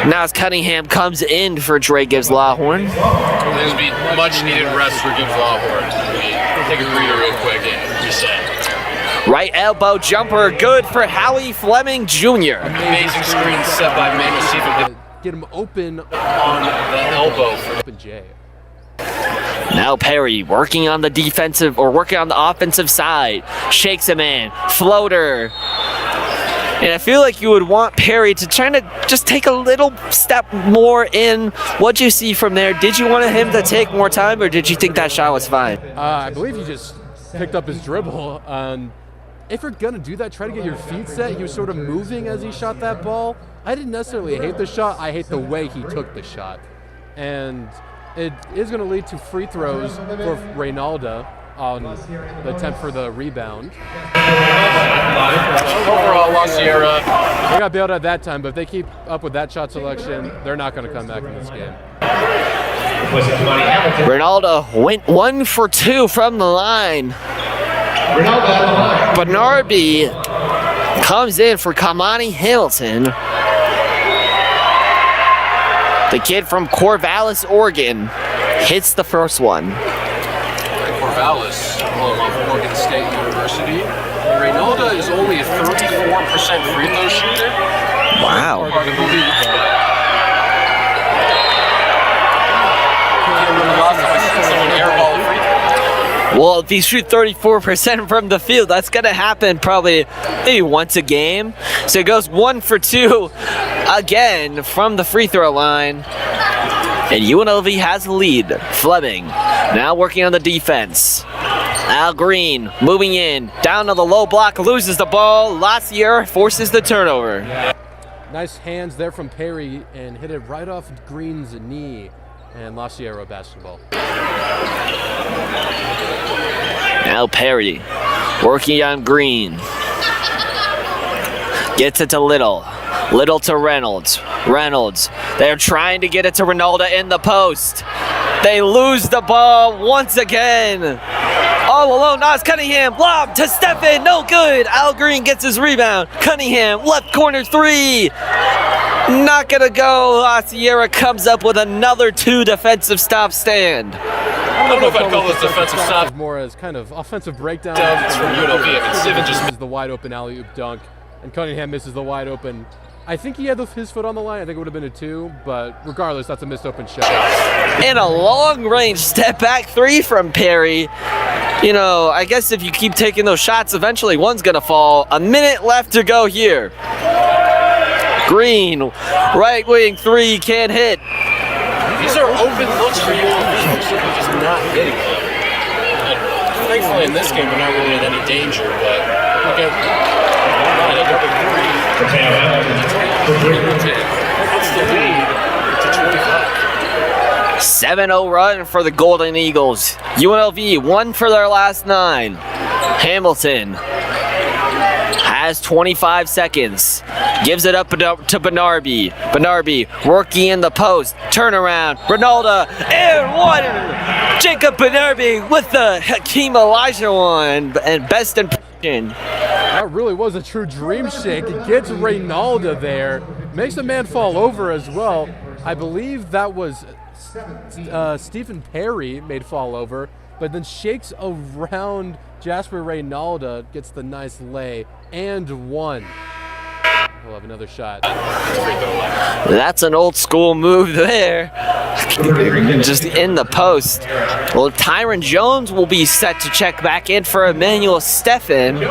Nas Cunningham comes in for Dre Gibbs Lawhorn. There's be much needed rest for Gibbs Lawhorn. Take a breather real quick and reset. Right elbow jumper, good for Howie Fleming Jr. Amazing screen set by Manuel Steven. get him open on the elbow for open J. Now Perry working on the defensive or working on the offensive side. Shakes him in. Floater. And I feel like you would want Perry to try to just take a little step more in. What'd you see from there? Did you want him to take more time, or did you think that shot was fine? I believe he just picked up his dribble. If you're going to do that, try to get your feet set. He was sort of moving as he shot that ball. I didn't necessarily hate the shot. I hate the way he took the shot. And it is going to lead to free throws for Reynalda on the attempt for the rebound. Overall, La Sierra. They got bailed out that time, but if they keep up with that shot selection, they're not going to come back in this game. Reynalda went 1 for 2 from the line. Bernardi comes in for Kamani Hamilton. The kid from Corvallis, Oregon, hits the first one. Corvallis, home of Oregon State University. Reynalda is only a 34% free throw shooter. Wow. Hard to believe. Can't win a lot if someone airball a free throw. Well, if you shoot 34% from the field, that's going to happen probably maybe once a game. So it goes 1 for 2 again from the free throw line. And UNLV has the lead. Fleming now working on the defense. Al Green moving in, down to the low block, loses the ball. La Sierra forces the turnover. Nice hands there from Perry and hit it right off Green's knee. And La Sierra basketball. Now Perry working on Green. Gets it to Little. Little to Reynolds. Reynolds. They're trying to get it to Reynalda in the post. They lose the ball once again. All alone, Nas Cunningham. Lob to Stephen. No good. Al Green gets his rebound. Cunningham, left corner 3. Not gonna go. La Sierra comes up with another 2 defensive stop stand. I don't know if I'd call this defensive stop. More as kind of offensive breakdown. It's from UNLV. I mean, Steven just misses the wide open alley-oop dunk, and Cunningham misses the wide open. I think he had his foot on the line. I think it would have been a 2, but regardless, that's a missed open shot. And a long-range step-back 3 from Perry. You know, I guess if you keep taking those shots, eventually one's gonna fall. A minute left to go here. Green, right wing 3, can't hit. These are open looks for UNLV. They're just not hitting them. Thankfully, in this game, we're not really in any danger. But look at another big 3. That's the lead to 25. 7-0 run for the Golden Eagles. UNLV won for their last 9. Hamilton has 25 seconds. Gives it up to Bernardi. Bernardi working in the post. Turnaround. Reynalda and 1. Jacob Bernardi with the Hakeem Elijah one. And best impression. That really was a true dream shake. It gets Reynalda there. Makes the man fall over as well. I believe that was Stephen Perry made fall over, but then shakes around Jasper Reynalda, gets the nice lay, and 1. We'll have another shot. That's an old school move there. Just in the post. Well, Tyron Jones will be set to check back in for Emmanuel Steffen.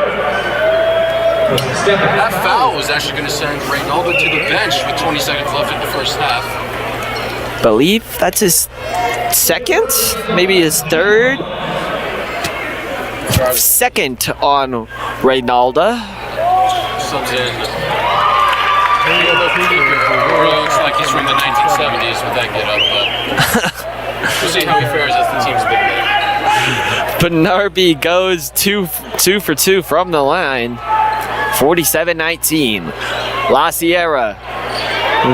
That foul was actually going to send Reynalda to the bench with 20 seconds left in the first half. Believe that's his second, maybe his third. Second on Reynalda. Subs in. Looks like he's from the 1970s with that get up, but we'll see how he fares as the team's big man. Bernardi goes 2 for 2 from the line. 47-19. La Sierra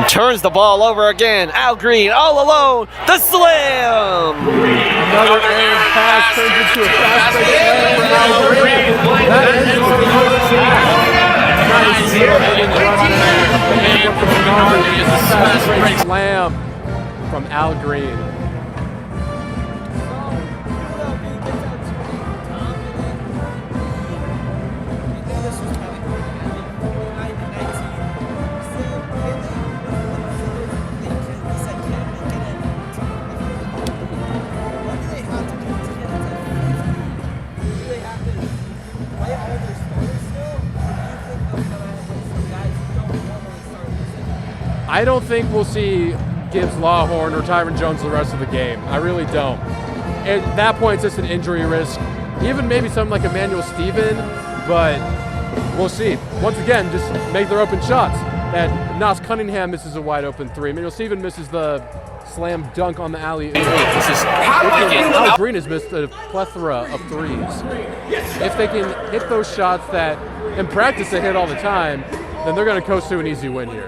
turns the ball over again. Al Green all alone. The slam. Another air pass turns into a fast break slam from Al Green. I don't think we'll see Gibbs Lawhorn or Tyron Jones the rest of the game. I really don't. At that point, it's just an injury risk. Even maybe something like Emmanuel Stephen, but we'll see. Once again, just make their open shots. That Nas Cunningham misses a wide open three. Emmanuel Stephen misses the slam dunk on the alley. Al Green has missed a plethora of threes. If they can hit those shots that in practice they hit all the time, then they're going to coast to an easy win here.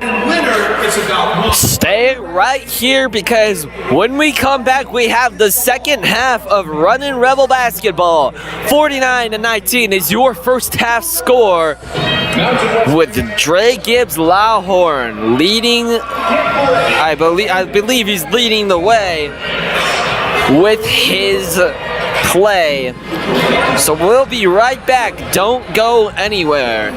Stay right here because when we come back, we have the second half of Runnin' Rebel basketball. 49-19 is your first half score, with Dre Gibbs Lawhorn leading. I believe he's leading the way with his play. So we'll be right back. Don't go anywhere.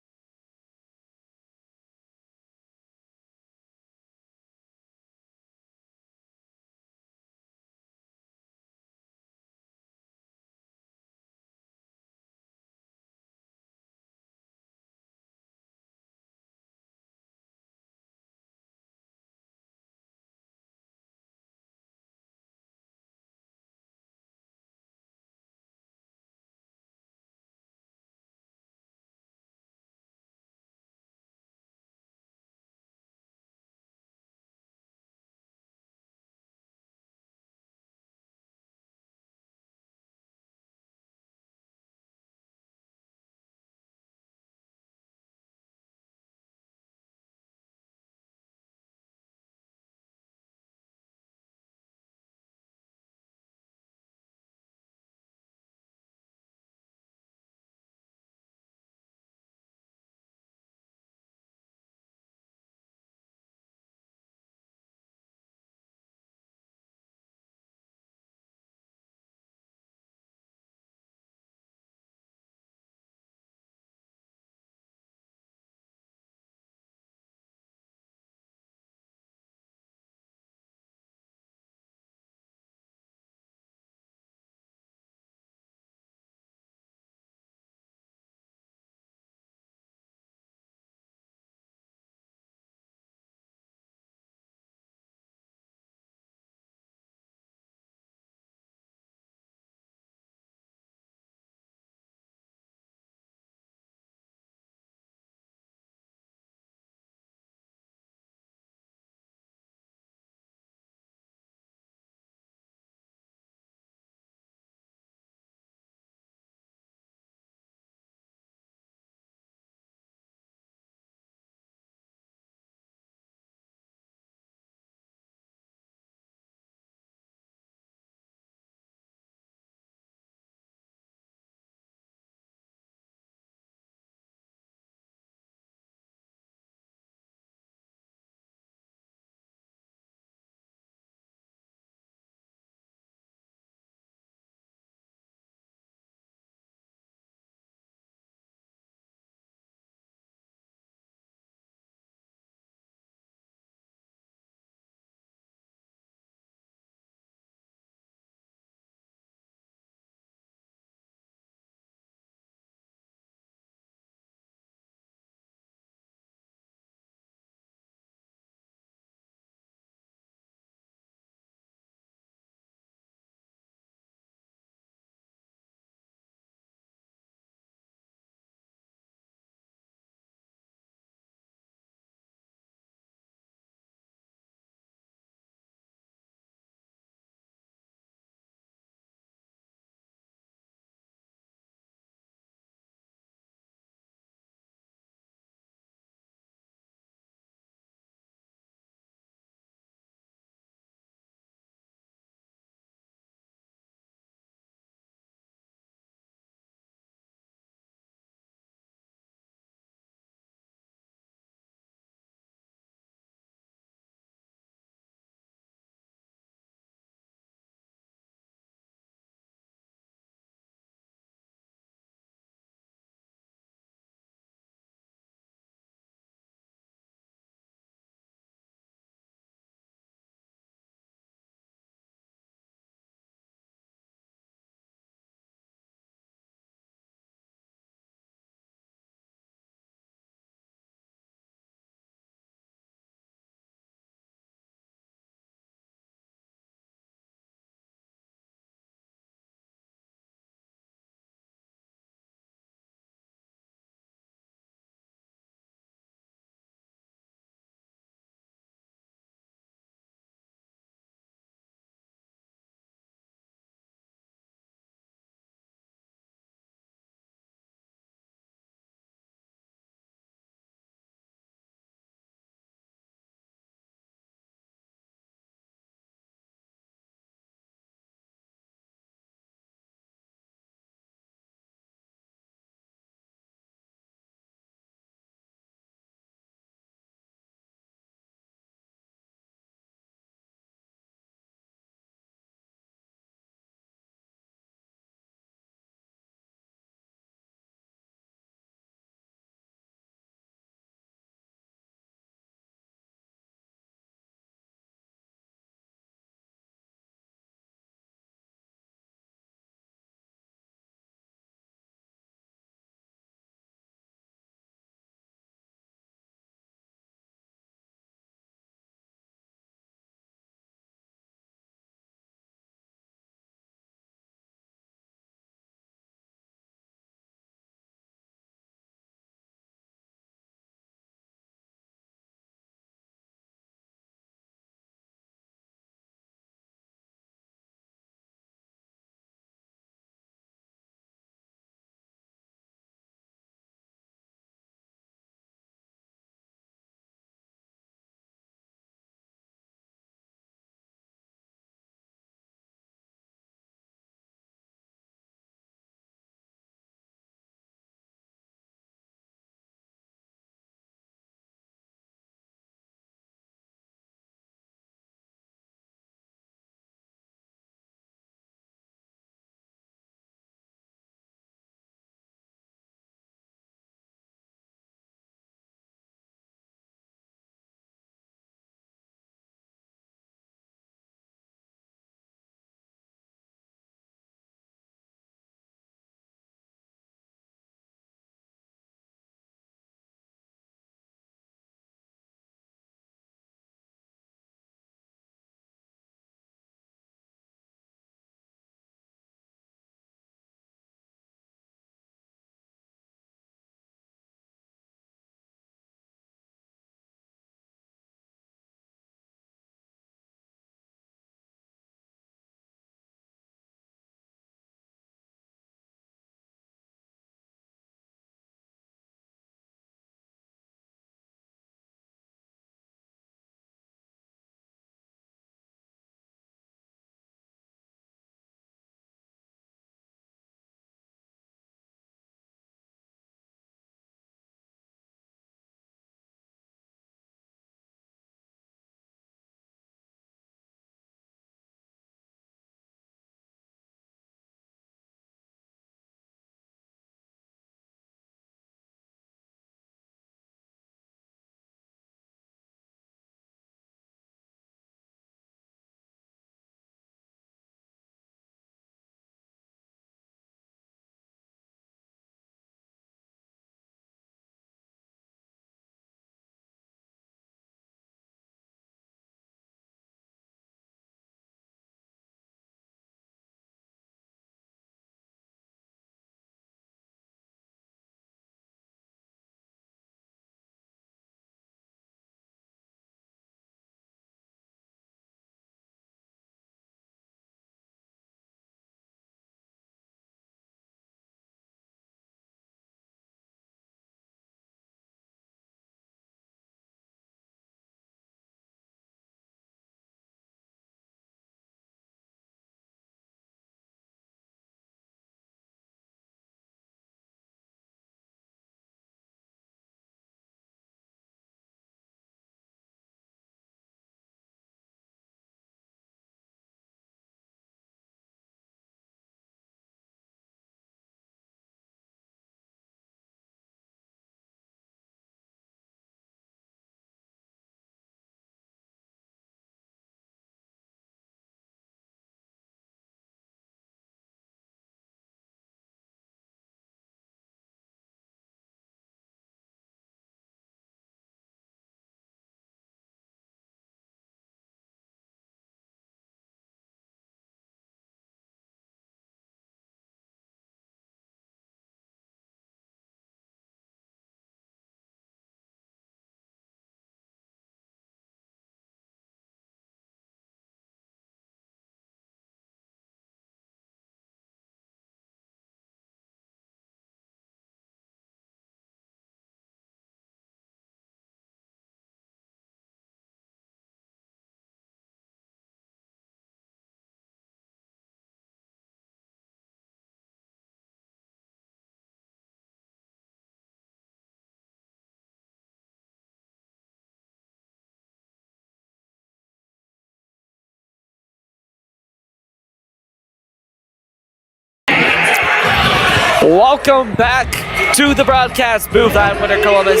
Welcome back to the broadcast booth. I'm Winter Columbus,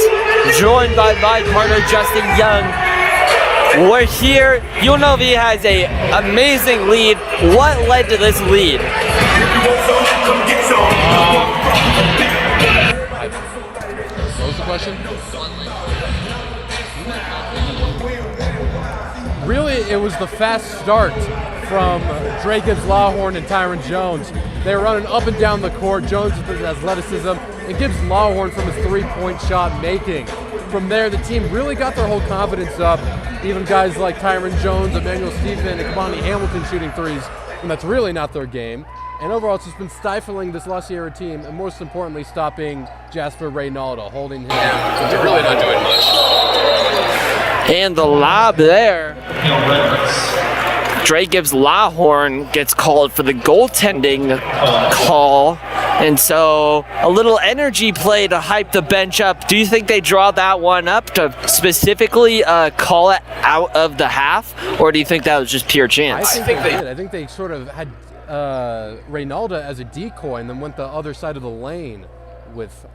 joined by my partner Justin Young. We're here. Unlv has a amazing lead. What led to this lead? What was the question? Really, it was the fast start from Dre Gibbs-Lawhorn and Tyron Jones. They were running up and down the court. Jones with his athleticism, and Gibbs-Lawhorn from his three-point shot making. From there, the team really got their whole confidence up. Even guys like Tyron Jones, Emmanuel Stephen, and Kamani Hamilton shooting threes, and that's really not their game. And overall, it's just been stifling this La Sierra team, and most importantly, stopping Jasper Reynaldo, holding him. Yeah, they're really not doing much. And the lob there. Dre Gibbs-Lawhorn gets called for the goaltending call. And so a little energy play to hype the bench up. Do you think they draw that one up to specifically call it out of the half? Or do you think that was just pure chance? I think they did. I think they sort of had Reynaldo as a decoy and then went the other side of the lane with,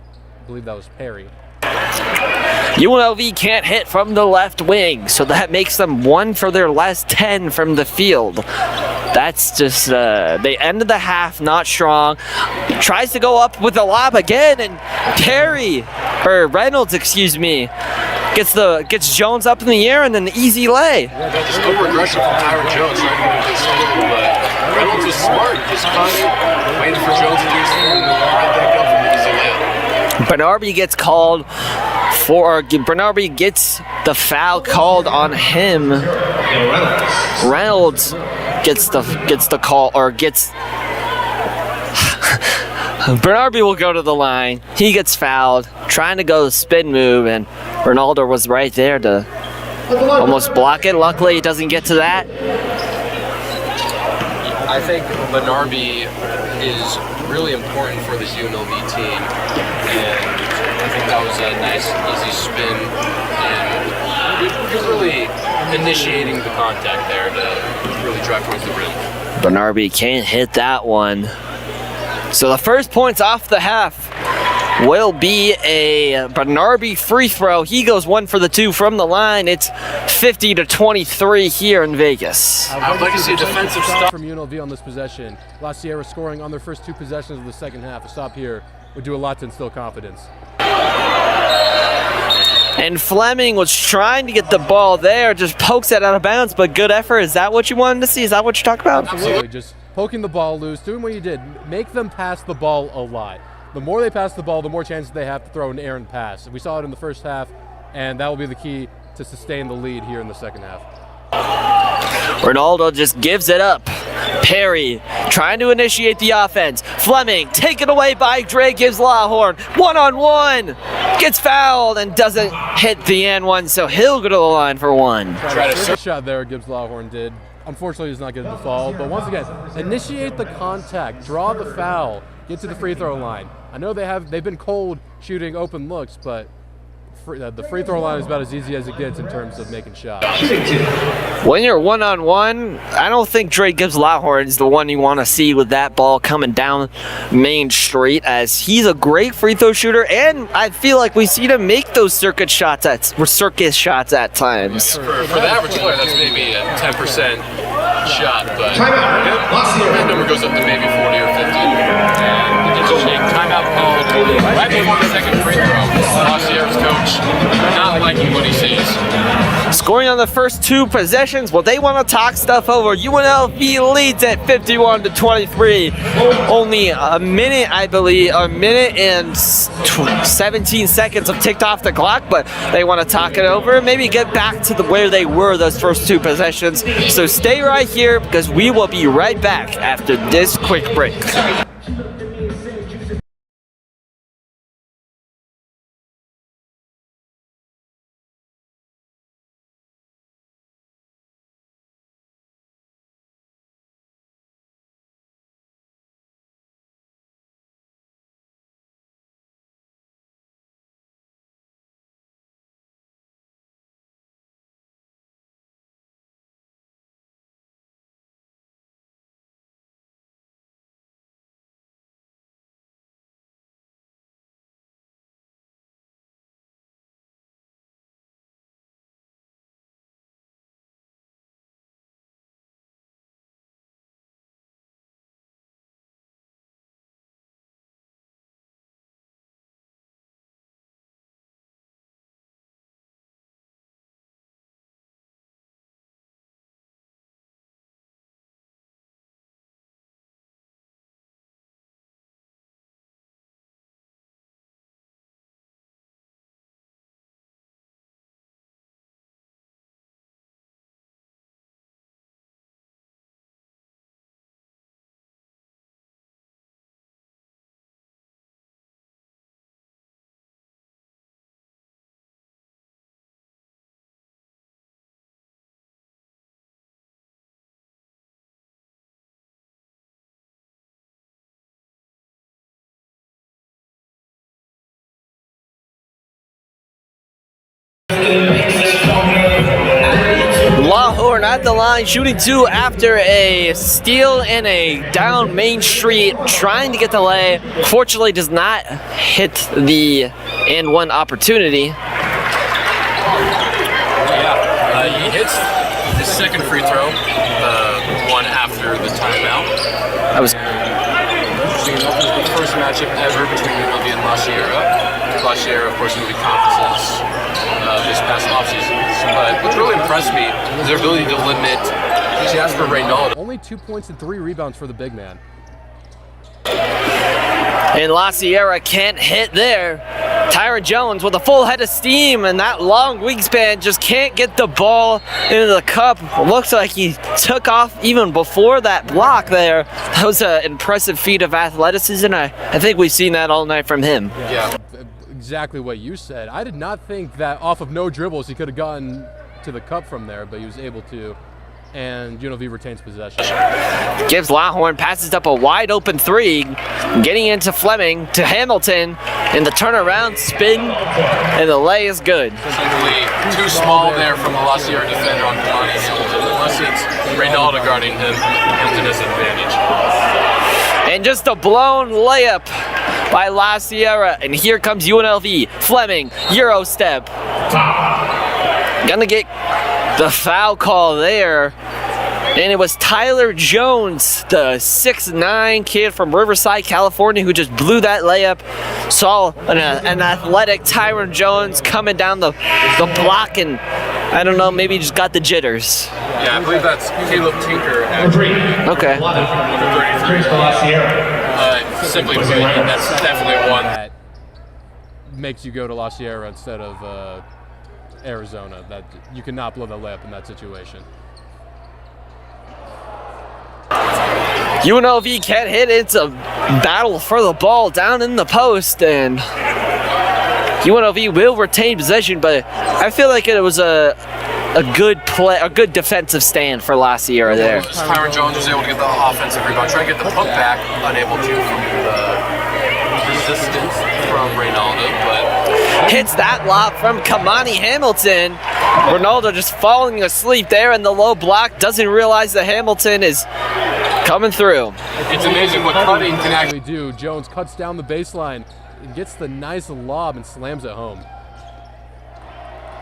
I believe that was Perry. UNLV can't hit from the left wing, so that makes them 1 for their last 10 from the field. That's just, they ended the half not strong. Tries to go up with the lob again, and Reynolds, excuse me, gets Jones up in the air and then the easy lay. Just over-aggression from Tyron Jones, trying to get this goal, but Reynolds was smart, just caught waiting for Jones to do his thing, and right back up from the easy layup. Bernarby gets the foul called on him. Reynolds gets the call, or gets Bernarby will go to the line. He gets fouled, trying to go the spin move, and Ronaldo was right there to almost block it. Luckily, he doesn't get to that. I think Bernarby is really important for this UNLV team, and I think that was a nice, easy spin, and he was really initiating the contact there to really drive towards the rim. Bernarby can't hit that one. So the first points off the half will be a Bernarby free throw. He goes 1 for the 2 from the line. It's 50-23 here in Vegas. I'd like to see a defensive stop from UNLV on this possession. La Sierra scoring on their first 2 possessions of the second half. A stop here would do a lot to instill confidence. And Fleming was trying to get the ball there, just pokes it out of bounds, but good effort. Is that what you wanted to see? Is that what you talked about? Absolutely, just poking the ball loose, doing what you did. Make them pass the ball a lot. The more they pass the ball, the more chances they have to throw an errant pass. We saw it in the first half, and that will be the key to sustain the lead here in the second half. Ronaldo just gives it up. Perry trying to initiate the offense. Fleming taken away by Dre Gibbs-Lawhorn. 1-on-1. Gets fouled and doesn't hit the and one, so he'll go to the line for 1. Good shot there, Gibbs-Lawhorn did. Unfortunately, he's not getting the foul, but once again, initiate the contact, draw the foul, get to the free throw line. I know they've been cold shooting open looks, but the free throw line is about as easy as it gets in terms of making shots. When you're 1-on-1, I don't think Dre Gibbs-Lawhorn is the one you want to see with that ball coming down Main Street, as he's a great free throw shooter, and I feel like we see him make those circus shots at times. For the average player, that's maybe a 10% shot, but that number goes up to maybe 40 or 50. And it's a timeout called right before the second free throw. La Sierra's coach not liking what he sees. Scoring on the first 2 possessions, well, they want to talk stuff over. UNLV leads at 51-23. Only a minute, I believe, a minute and 17 seconds have ticked off the clock, but they want to talk it over and maybe get back to where they were those first 2 possessions. So stay right here, because we will be right back after this quick break. at the line, shooting 2 after a steal in a down Main Street, trying to get the lay. Fortunately, does not hit the and one opportunity. He hits his second free throw, one after the timeout. That was the first matchup ever between UNLV and La Sierra. La Sierra, of course, moving conferences this past offseason. But what's really impressed me is their ability to limit Jasper Reynaldo. Only 2 points and 3 rebounds for the big man. And La Sierra can't hit there. Tyron Jones with a full head of steam, and that long wingspan just can't get the ball into the cup. Looks like he took off even before that block there. That was an impressive feat of athleticism. I think we've seen that all night from him. Yeah. Exactly what you said. I did not think that off of no dribbles he could have gotten to the cup from there, but he was able to. And UNLV retains possession. Gibbs Lawhorn passes up a wide open 3, getting into Fleming to Hamilton, and the turnaround spin, and the lay is good. Simply too small there from the La Sierra defender on Kalani Hamilton. Unless it's Reynaldo guarding him, Hamilton has advantage. And just a blown layup by La Sierra, and here comes UNLV. Fleming, Euro step. Gonna get the foul call there, and it was Tyler Jones, the 6'9" kid from Riverside, California, who just blew that layup. Saw an athletic Tyron Jones coming down the block, and I don't know, maybe just got the jitters. Yeah, I believe that's Caleb Tinker, actually. Okay. Simply put, that's definitely one that makes you go to La Sierra instead of Arizona. That you cannot blow the layup in that situation. UNLV can't hit. It's a battle for the ball down in the post, and UNLV will retain possession, but I feel like it was a good play, a good defensive stand for La Sierra there. Tyron Jones was able to get the offensive rebound, trying to get the put back, unable to from the resistance from Reynaldo, but hits that lob from Kamani Hamilton. Ronaldo just falling asleep there in the low block, doesn't realize that Hamilton is coming through. It's amazing what cutting can actually do. Jones cuts down the baseline and gets the nice lob and slams it home.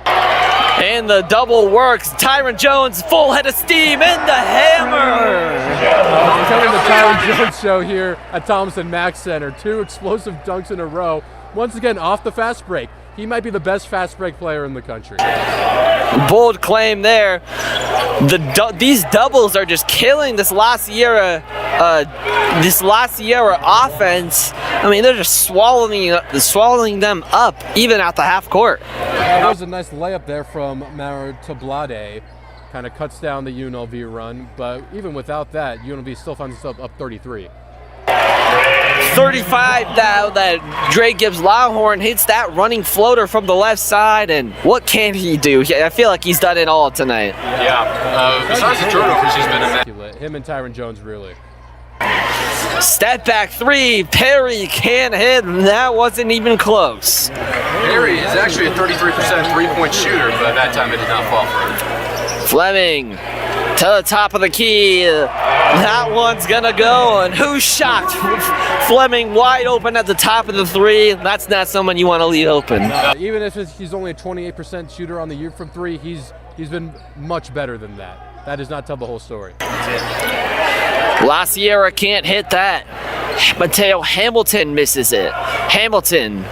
And the double works. Tyron Jones, full head of steam, and the hammer. I'm telling the Tyron Jones show here at Thompson Mack Center. 2 explosive dunks in a row. Once again, off the fast break. He might be the best fast break player in the country. Bold claim there. These doubles are just killing this La Sierra offense. I mean, they're just swallowing them up, even at the half court. That was a nice layup there from Mara Tablade. Kind of cuts down the UNLV run, but even without that, UNLV still finds itself up 33. 35 now that Dre Gibbs Longhorn hits that running floater from the left side, and what can he do? I feel like he's done it all tonight. Yeah, besides the turnovers, he's been immaculate. Him and Tyron Jones, really. Step back 3, Perry can't hit, and that wasn't even close. Perry is actually a 33% three-point shooter, but that time it did not fall for him. Fleming to the top of the key. That one's gonna go, and who's shocked? Fleming wide open at the top of the 3. That's not someone you want to leave open. Even if he's only a 28% shooter on the year from 3, he's been much better than that. That does not tell the whole story. La Sierra can't hit that. Mateo Hamilton misses it. Hamilton,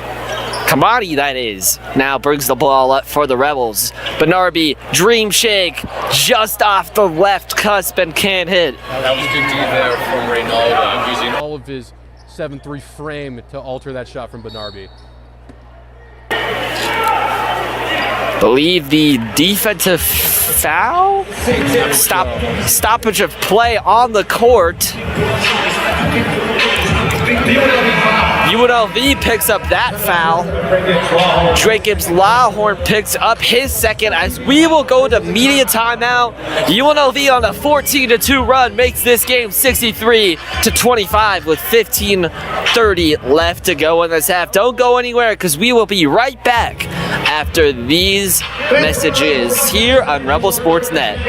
Kamadi that is, now brings the ball up for the Rebels. Benarbi, dream shake, just off the left cusp and can't hit. That was a good D there from Reynaldo, using all of his 7-3 frame to alter that shot from Benarbi. Believe the defensive foul? Stoppage of play on the court. UNLV picks up that foul. Dre Gibbs Lawhorn picks up his second as we will go to media timeout. UNLV on a 14-2 run makes this game 63-25 with 15:30 left to go in this half. Don't go anywhere because we will be right back after these messages here on Rebel Sports Net.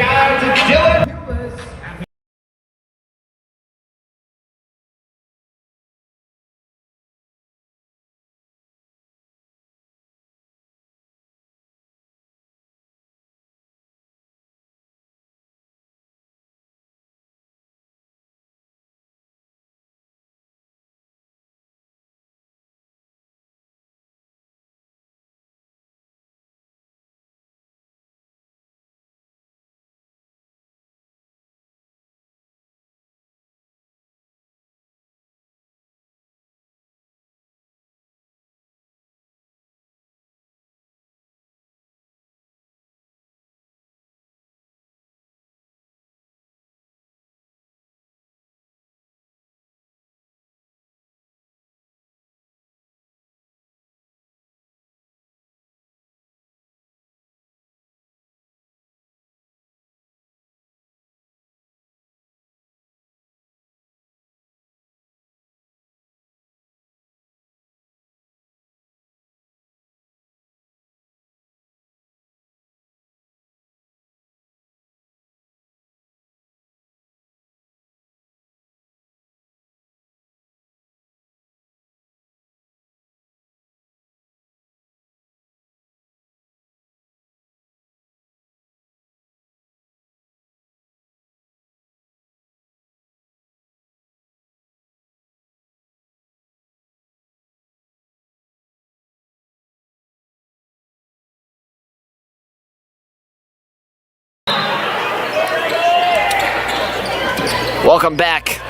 Welcome back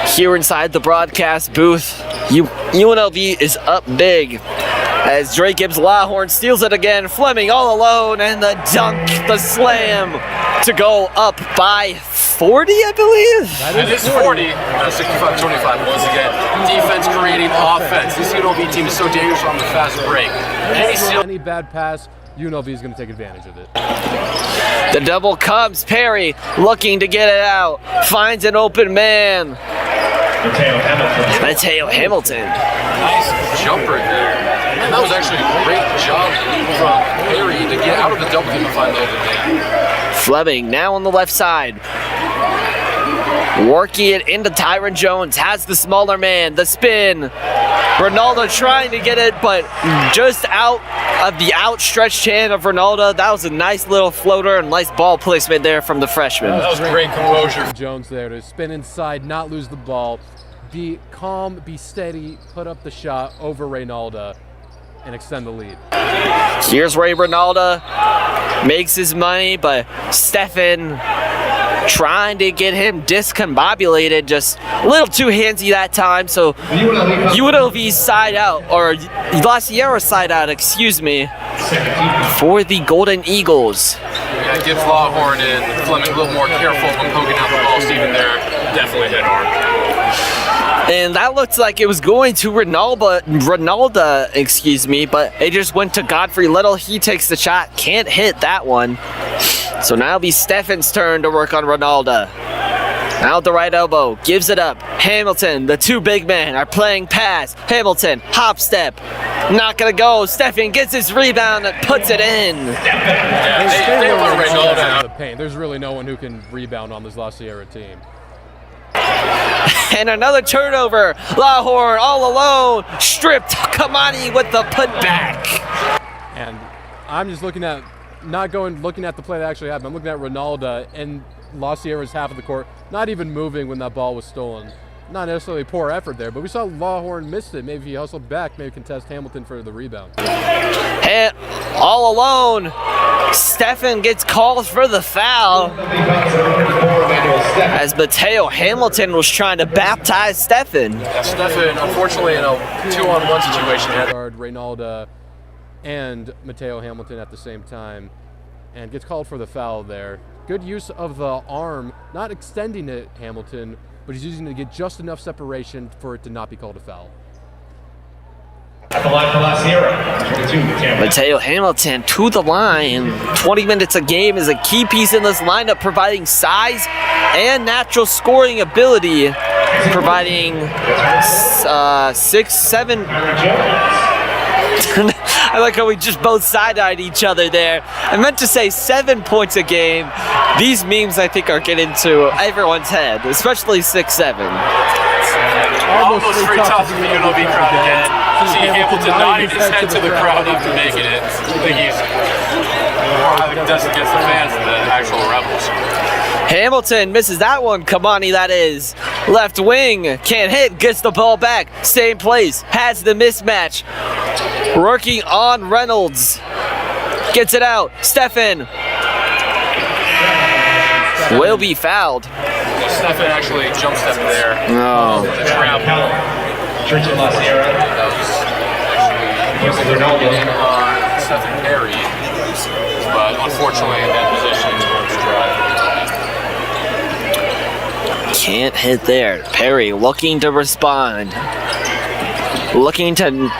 here inside the broadcast booth. UNLV is up big as Drake Gibbs Lawhorn steals it again. Fleming all alone, and the dunk, the slam to go up by 40, I believe. That is 40. 65-25 once again. Defense creating offense. This UNLV team is so dangerous on the fast break. Any bad pass, UNLV is going to take advantage of it. The double comes. Perry looking to get it out. Finds an open man. Mateo Hamilton. Nice jumper there. And that was actually a great job from Perry to get out of the double team and find the open man. Fleming now on the left side. Working it into Tyron Jones. Has the smaller man. The spin. Ronaldo trying to get it, but just out of the outstretched hand of Ronaldo. That was a nice little floater and nice ball placement there from the freshman. That was great composure. Jones there to spin inside, not lose the ball, be calm, be steady, put up the shot over Reynalda, and extend the lead. Here's Ray Ronaldo. Makes his money, but Stefan trying to get him discombobulated, just a little too handsy that time, so UNLV side out, or La Sierra side out, excuse me, for the Golden Eagles. Yeah, give Lawhorn and Fleming a little more careful when poking out the ball. Steven there definitely hit hard. And that looked like it was going to Ronaldo, excuse me, but it just went to Godfrey Little. He takes the shot, can't hit that one. So now it'll be Stefan's turn to work on Ronaldo. Out the right elbow, gives it up. Hamilton, the two big men are playing pass. Hamilton, hop step, not gonna go. Stefan gets his rebound and puts it in. Yeah, they put Ronaldo out. The paint. There's really no one who can rebound on this La Sierra team. And another turnover. Lawhorn all alone, stripped. Kamani with the putback. And I'm just looking at, looking at the play that actually happened. I'm looking at Ronaldo and La Sierra's half of the court, not even moving when that ball was stolen. Not necessarily poor effort there, but we saw Lawhorn missed it. Maybe he hustled back, maybe contest Hamilton for the rebound. All alone, Stefan gets called for the foul as Mateo Hamilton was trying to baptize Stefan. Yeah, Stefan, unfortunately, in a 2-on-1 situation, had guard Reynalda and Mateo Hamilton at the same time, and gets called for the foul there. Good use of the arm, not extending it, Hamilton, but he's using it to get just enough separation for it to not be called a foul. At the line for La Sierra, Mateo Hamilton to the line. 20 minutes a game is a key piece in this lineup, providing size and natural scoring ability, providing 6, 7. I like how we just both side-eyed each other there. I meant to say 7 points a game. These memes, I think, are getting to everyone's head, especially 6-7. Almost free tough for the UNLV crowd again. See Hamilton nodding his head to the crowd after making it. I think he's more how he does against the fans than the actual Rebels. Hamilton misses that one. Kamani, that is. Left wing, can't hit, gets the ball back. Same place, has the mismatch. Working on Reynolds. Gets it out. Stefan will be fouled. Stefan actually jump stepped there. No. The travel. That was actually getting on Stephen Perry, but unfortunately in that position it's dry. Can't hit there. Perry looking to respond. Looking to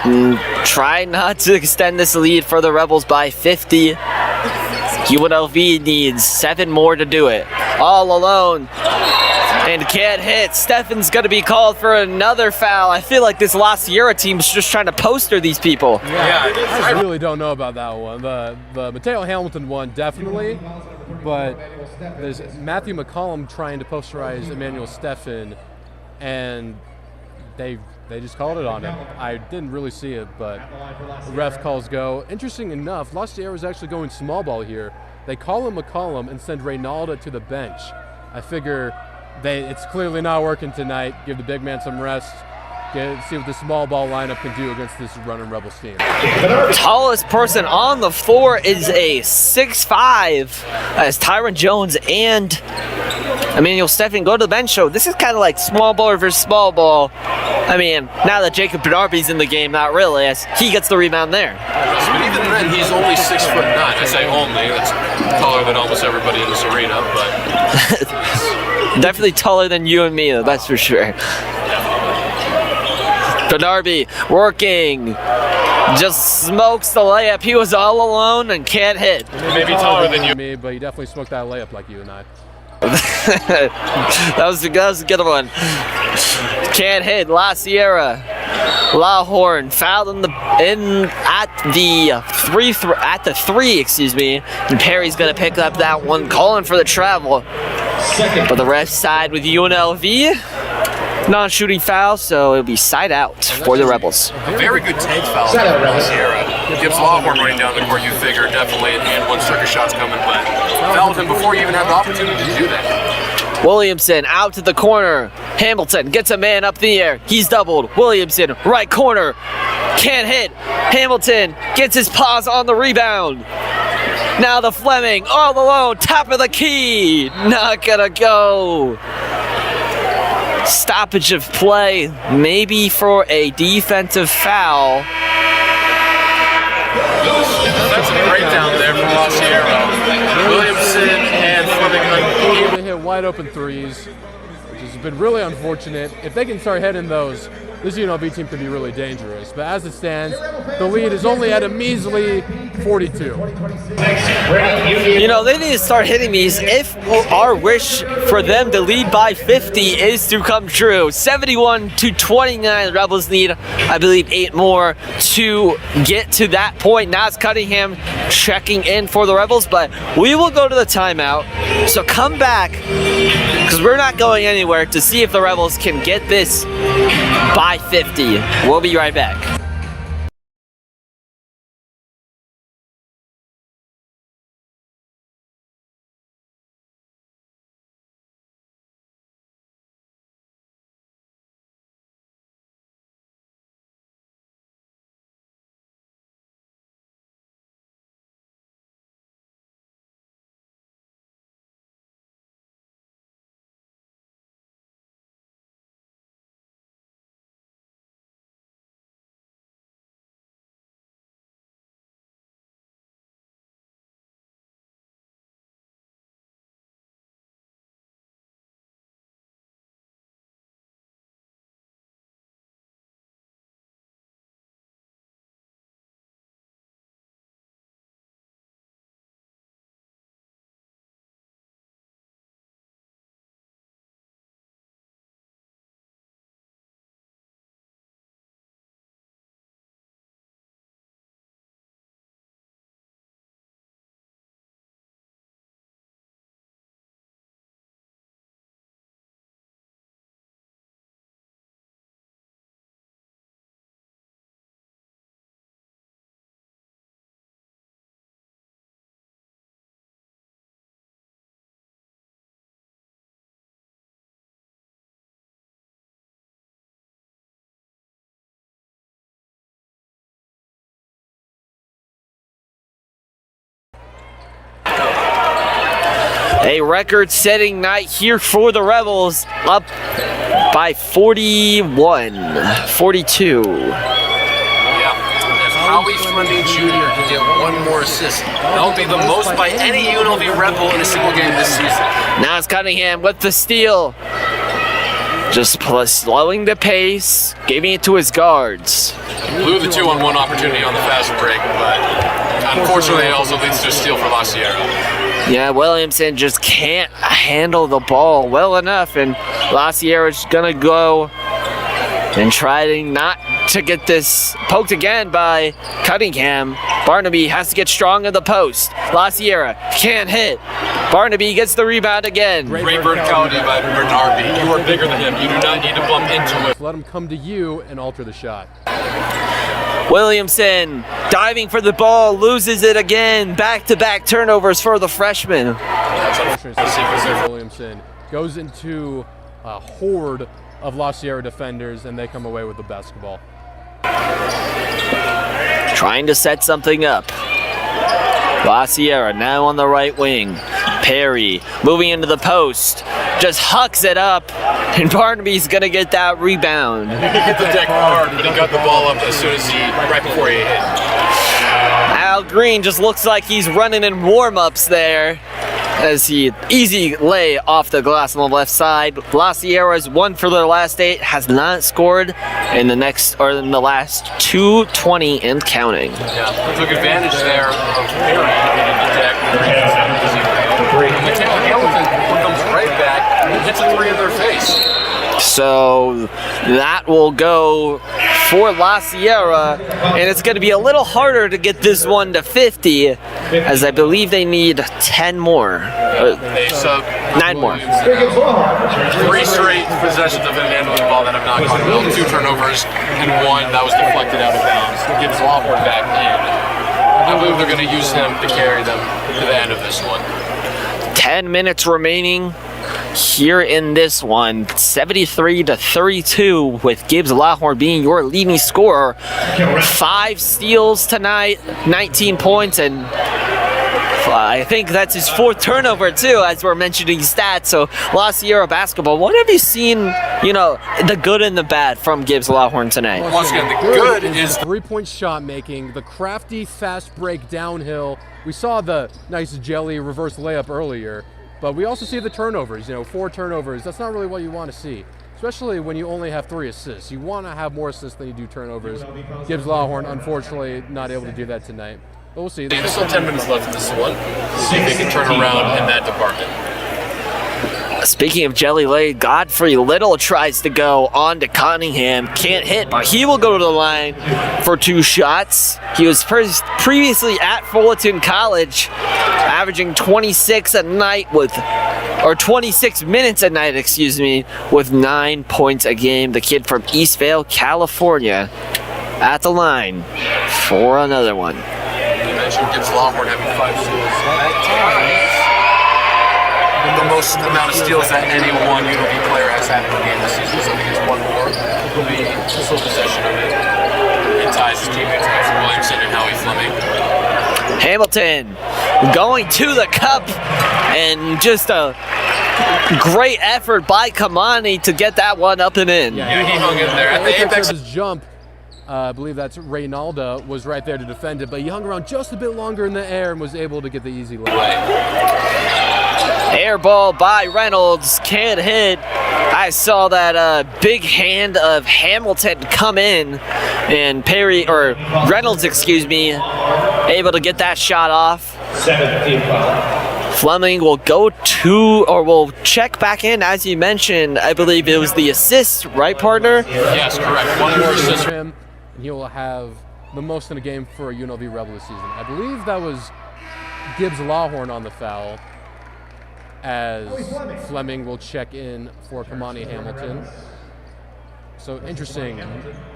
try not to extend this lead for the Rebels by 50. UNLV needs 7 more to do it. All alone. And can't hit. Stefan's going to be called for another foul. I feel like this La Sierra team is just trying to poster these people. Yeah, I really don't know about that one. The Mateo Hamilton one, definitely. But there's Matthew McCollum trying to posterize Emmanuel Stefan, and they just called it on him. I didn't really see it, but ref calls go. Interesting enough, La Sierra is actually going small ball here. They call him McCollum and send Reynalda to the bench. I figure it's clearly not working tonight. Give the big man some rest. See what the small ball lineup can do against this running Rebels team. Tallest person on the floor is a 6'5", as Tyron Jones and Emmanuel Stefan go to the bench. So this is kind of like small ball versus small ball. I mean, now that Jacob Bernarby's in the game, not really, as he gets the rebound there. But even then, he's only 6'9". I say only. That's taller than almost everybody in this arena, but definitely taller than you and me, though, that's for sure. Bernarby working, just smokes the layup. He was all alone and can't hit. maybe taller than you. Me, but he definitely smoked that layup like you and I. that was a good one. Can't hit. La Sierra, La Horn fouled at the three, excuse me. And Perry's gonna pick up that one, calling for the travel. But the ref side with UNLV. Non-shooting foul, so it'll be side out for the Rebels. A very good take foul from La Sierra. Gibbs Lawhorn running down the court, you figure definitely an and one circus shot's coming, but fouled him before you even had the opportunity to do that. Williamson out to the corner. Hamilton gets a man up the air. He's doubled. Williamson, right corner. Can't hit. Hamilton gets his paws on the rebound. Now the Fleming all alone, top of the key. Not gonna go. Stoppage of play, maybe for a defensive foul. Defensive breakdown there from La Sierra. Williamson and Fleming. They hit wide open threes, which has been really unfortunate. If they can start hitting those, this UNLV team could be really dangerous. But as it stands, the lead is only at a measly 42. You know, they need to start hitting these if our wish for them to lead by 50 is to come true. 71-29, the Rebels need, I believe, 8 more to get to that point. Now it's Cunningham checking in for the Rebels, but we will go to the timeout. So come back, because we're not going anywhere, to see if the Rebels can get this by 50. We'll be right back. A record-setting night here for the Rebels, up by 41-42. Howie Fleming Jr. can get one more assist. That will be the most by any UNLV Rebel in a single game this season. Now it's Cunningham with the steal. Just slowing the pace, giving it to his guards. Blew the 2-on-1 opportunity on the fast break, but unfortunately it also leads to a steal for La Sierra. Yeah, Williamson just can't handle the ball well enough, and La Sierra's gonna go and try to not to get this poked again by Cunningham. Barnaby has to get strong in the post. La Sierra can't hit. Barnaby gets the rebound again. Great verticality by Bernardi. You are bigger than him. You do not need to bump into it. Let him come to you and alter the shot. Williamson diving for the ball, loses it again. Back-to-back turnovers for the freshman. Williamson goes into a horde of La Sierra defenders, and they come away with the basketball. Trying to set something up. La Sierra now on the right wing. Perry moving into the post. Just hucks it up, and Barnaby's going to get that rebound. He hit the deck hard, and he got the ball up as soon as right before he hit. Al Green just looks like he's running in warm-ups there, as he easy lay off the glass on the left side. La Sierra's won for their last 8, has not scored in the last 2:20 and counting. Yeah, took advantage there of Perry hitting the deck. Hamilton comes right back and hits a 3 in their face. So that will go for La Sierra, and it's going to be a little harder to get this one to 50, as I believe they need 10 more. 9 more. 3 straight possessions of him handling the ball that have not gone well. 2 turnovers and 1 that was deflected out of bounds. Gives Lawhorn back in. I believe they're going to use him to carry them to the end of this one. 10 minutes remaining here in this one. 73-32 with Gibbs Lawhorn being your leading scorer. 5 steals tonight, 19 points, and I think that's his 4th turnover too, as we're mentioning stats. So La Sierra basketball, what have you seen, the good and the bad from Gibbs Lawhorn tonight? Once again, the good is 3-point shot making, the crafty fast break downhill. We saw the nice jelly reverse layup earlier, but we also see the turnovers. 4 turnovers. That's not really what you want to see, especially when you only have 3 assists. You want to have more assists than you do turnovers. Gibbs Lawhorn, unfortunately, not able to do that tonight. But we'll see. There's still 10 minutes left in this one. See if they can turn around in that department. Speaking of Jelly Lay, Godfrey Little tries to go on to Cunningham. Can't hit, but he will go to the line for 2 shots. He was previously at Fullerton College, averaging 26 a night or 26 minutes a night, with 9 points a game. The kid from Eastvale, California, at the line for another one. You mentioned Gibbs Lawhorn having 5 steals at times. The most amount of steals that any one UNLV player has had in a game this season. So I think it's 1 more. Will be full possession of it. It ties his teammates Patrick Williamson and Howie Fleming. Hamilton going to the cup, and just a great effort by Kamani to get that one up and in. Yeah, he hung in there at the apex. His jump, I believe that's Reynalda, was right there to defend it, but he hung around just a bit longer in the air and was able to get the easy layup. Air ball by Reynolds, can't hit. I saw that big hand of Hamilton come in, and Reynolds, able to get that shot off. 17 foul. Fleming will will check back in, as you mentioned. I believe it was the assist, right, partner? Yes, correct. 1 more assist. Him, and he will have the most in a game for a UNLV Rebel this season. I believe that was Gibbs Lawhorn on the foul, as Fleming will check in for Kamani Hamilton. So interesting.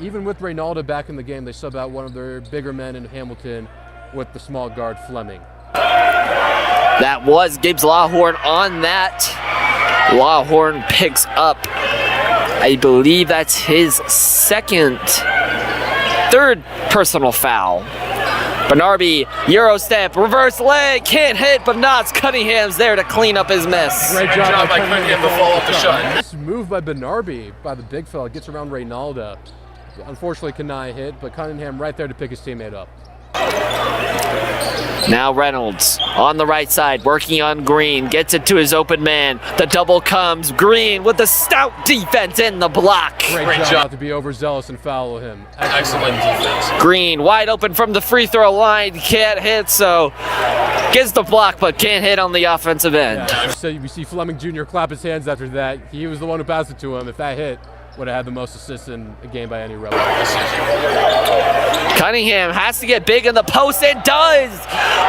Even with Reynalda back in the game, they sub out one of their bigger men in Hamilton with the small guard Fleming. That was Gibbs Lawhorn on that. Lawhorn picks up, I believe that's his 3rd personal foul. Bernarbi, Euro step, reverse leg, can't hit, but Knots Cunningham's there to clean up his miss. Great Good job by Cunningham to follow up the shot. Nice move by Bernarbi, by the big fella, gets around Reynalda. Unfortunately, Kanai hit, but Cunningham right there to pick his teammate up. Now Reynolds on the right side, working on Green, gets it to his open man. The double comes, Green with the stout defense in the block. Great job not to be overzealous and foul him. Excellent defense. Green wide open from the free throw line, can't hit, so gets the block but can't hit on the offensive end. So you see Fleming Jr. clap his hands after that. He was the one who passed it to him. If that hit, would have had the most assists in a game by any Rebel. Cunningham has to get big in the post and does!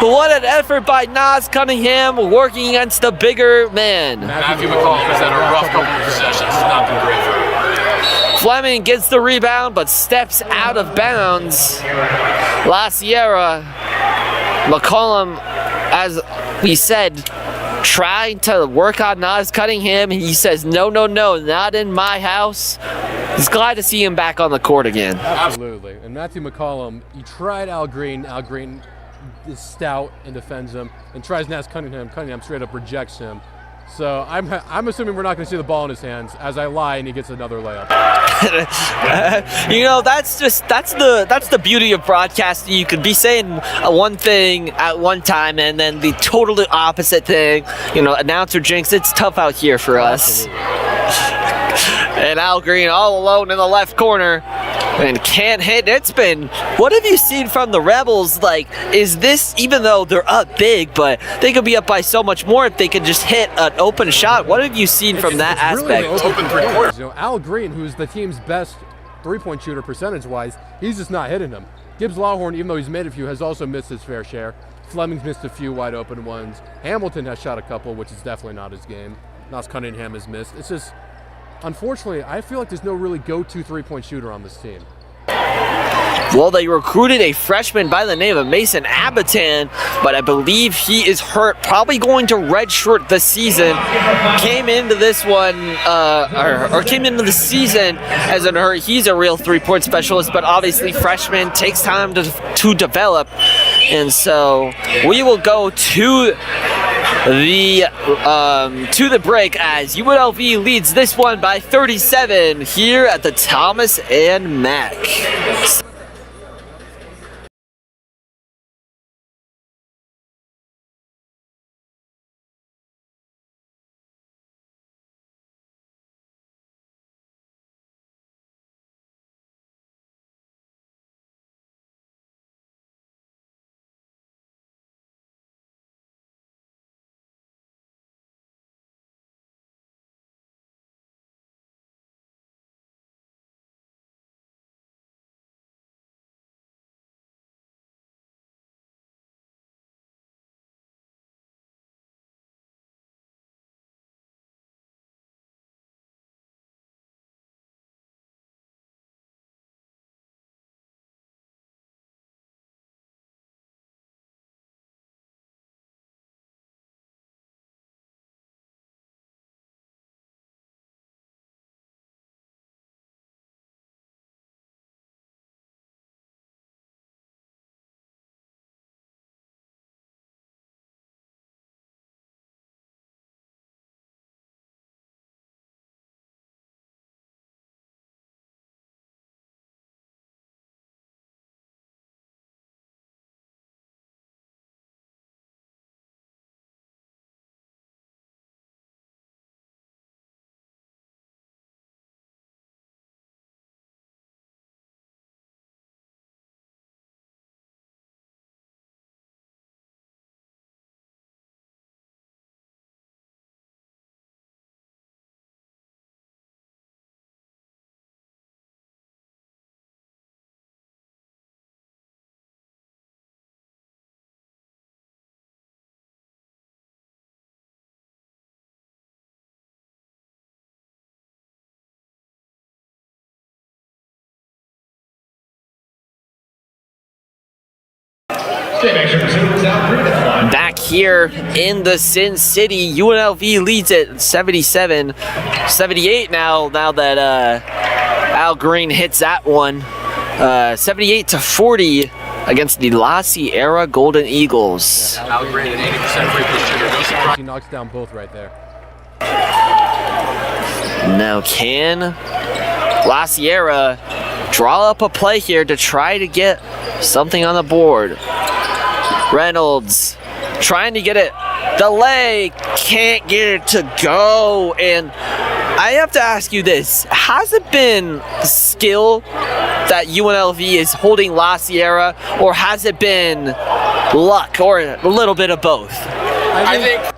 What an effort by Nas Cunningham working against the bigger man. Matthew McCall has had a rough couple of possessions. It's not been great for him. Fleming gets the rebound but steps out of bounds. La Sierra, McCollum, as we said, trying to work on Nas Cunningham. He says, no, no, no, not in my house. He's glad to see him back on the court again. Absolutely. And Matthew McCollum, he tried Al Green. Al Green is stout and defends him, and tries Nas Cunningham. Cunningham straight up rejects him. So I'm assuming we're not going to see the ball in his hands as I lie and he gets another layup. You know, that's the beauty of broadcasting. You could be saying one thing at one time and then the totally opposite thing. You know, announcer jinx. It's tough out here for us. And Al Green all alone in the left corner and can't hit. What have you seen from the Rebels? Like, is this, even though they're up big, but they could be up by so much more if they could just hit an open shot? What have you seen from that aspect? Really open three-pointers. You know, Al Green, who's the team's best three-point shooter percentage-wise, he's just not hitting them. Gibbs Lawhorn, even though he's made a few, has also missed his fair share. Fleming's missed a few wide open ones. Hamilton has shot a couple, which is definitely not his game. Nas Cunningham has missed. It's just, unfortunately, I feel like there's no really go-to three-point shooter on this team. Well, they recruited a freshman by the name of Mason Abitan, but I believe he is hurt, probably going to redshirt the season. Came into this one, came into the season as an hurt. He's a real three-point specialist, but obviously freshman takes time to develop. And so we will go to the break as UNLV leads this one by 37 here at the Thomas and Mack. Back here in the Sin City, UNLV leads at 77-78 now that Al Green hits that one. 78-40 against the La Sierra Golden Eagles. Al Green at 80% free throw shooter. No surprise. He knocks down both right there. Now can La Sierra draw up a play here to try to get something on the board? Reynolds trying to get it. Delay, can't get it to go. And I have to ask you this. Has it been skill that UNLV is holding La Sierra, or has it been luck, or a little bit of both? I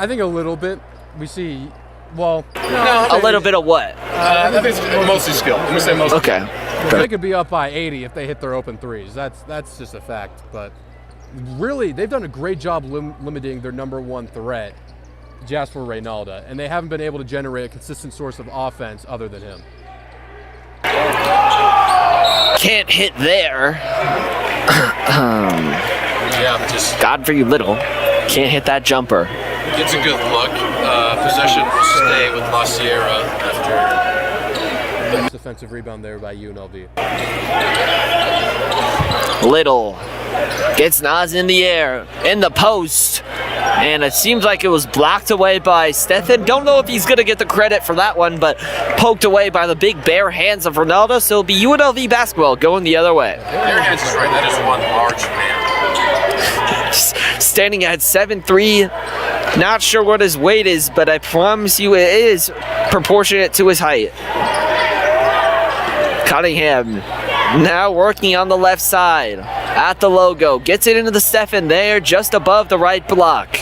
think a little bit. We see, well, A little bit of what? I think it's mostly skill. I'm gonna say mostly. Okay. they could be up by 80 if they hit their open threes. That's just a fact. But really, they've done a great job limiting their number one threat, Jasper Reynalda, and they haven't been able to generate a consistent source of offense other than him. Can't hit there. Yeah, just Godfrey Little can't hit that jumper. gets a good look. Possession will stay with La Sierra after. Defensive rebound there by UNLV. Little gets Nas in the air, in the post, and it seems like it was blocked away by Stefan. Don't know if he's going to get the credit for that one, but poked away by the big bare hands of Ronaldo, so it'll be UNLV basketball going the other way. Bare hands is right. That is one large man. Standing at 7'3", not sure what his weight is, but I promise you it is proportionate to his height. Cunningham now working on the left side at the logo. Gets it into the Stefan there just above the right block.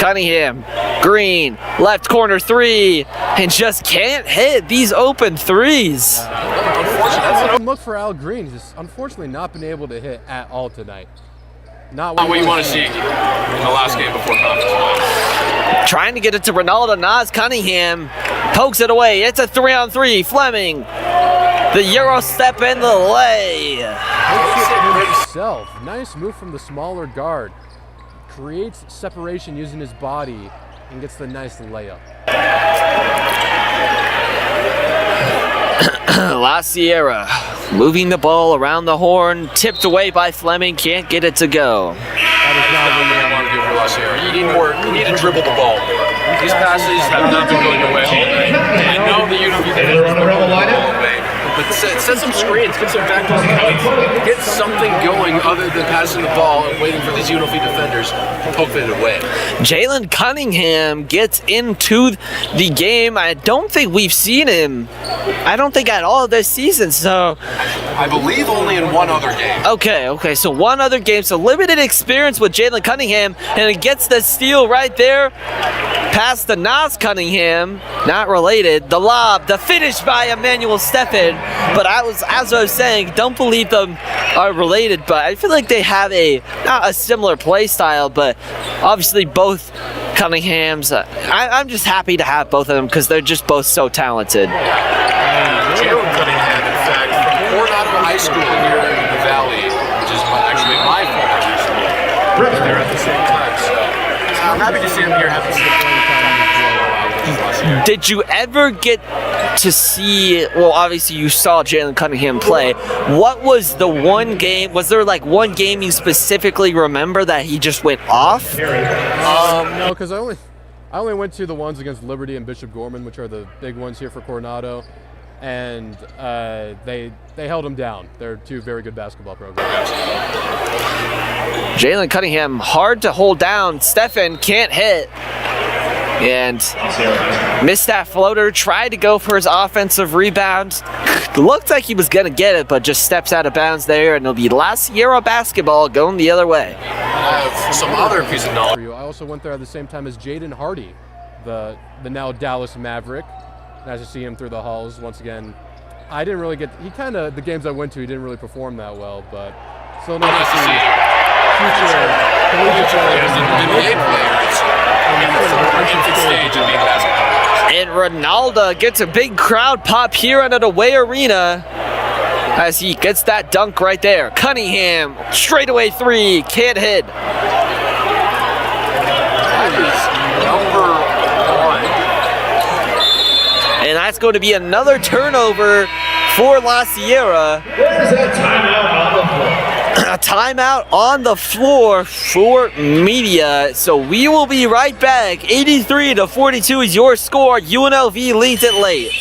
Cunningham, Green, left corner three, and just can't hit these open threes. That's a look for Al Green. He's unfortunately not been able to hit at all tonight. Not Not what you want to see in the last game before conference. Trying to get it to Ronaldo. Nas Cunningham pokes it away. It's a 3-on-3. Fleming. The Euro step in the lay. Himself. Nice move from the smaller guard. Creates separation using his body and gets the nice layup. La Sierra moving the ball around the horn. Tipped away by Fleming. Can't get it to go. That is not what you want to do for La Sierra. You need more. You need to dribble the ball. These passes have not been going away all day. I know that you don't get the ball away, but set some screens, get some backdoor cuts, get something going other than passing the ball and waiting for these UNLV defenders to poke it away. Jalen Cunningham gets into the game. I don't think we've seen him. I don't think at all this season. So I believe only in one other game. okay. So one other game. So limited experience with Jalen Cunningham, and it gets the steal right there. Past the Nas Cunningham, not related. The lob, the finish by Emmanuel Stefan. But as I was saying, don't believe them are related. But I feel like they have not a similar play style, but obviously both Cunninghams. I'm just happy to have both of them because they're just both so talented. Jalen Cunningham, in fact, from Coronado High School here in the Valley, which is actually my former high school. They're at the same time, so I'm happy to see him here having some playing time. Did you ever get to see, well, obviously you saw Jalen Cunningham play. What was the one game, was there like one game you specifically remember that he just went off? No, because I only went to the ones against Liberty and Bishop Gorman, which are the big ones here for Coronado, and they held him down. They're two very good basketball programs. Jalen Cunningham, hard to hold down. Stefan can't hit. And missed that floater, tried to go for his offensive rebound. Looked like he was going to get it, but just steps out of bounds there, and it'll be La Sierra basketball going the other way. Some other piece of knowledge. I also went there at the same time as Jaden Hardy, the now Dallas Maverick. Nice to see him through the halls once again. I didn't really get, the games I went to, he didn't really perform that well, but still nice to see future NBA players. And Ronaldo gets a big crowd pop here at an away arena as he gets that dunk right there. Cunningham, straightaway three, can't hit. That is number one. And that's going to be another turnover for La Sierra. There's a timeout on the floor. a timeout on the floor for media. So we will be right back. 83-42 is your score. UNLV leads it late.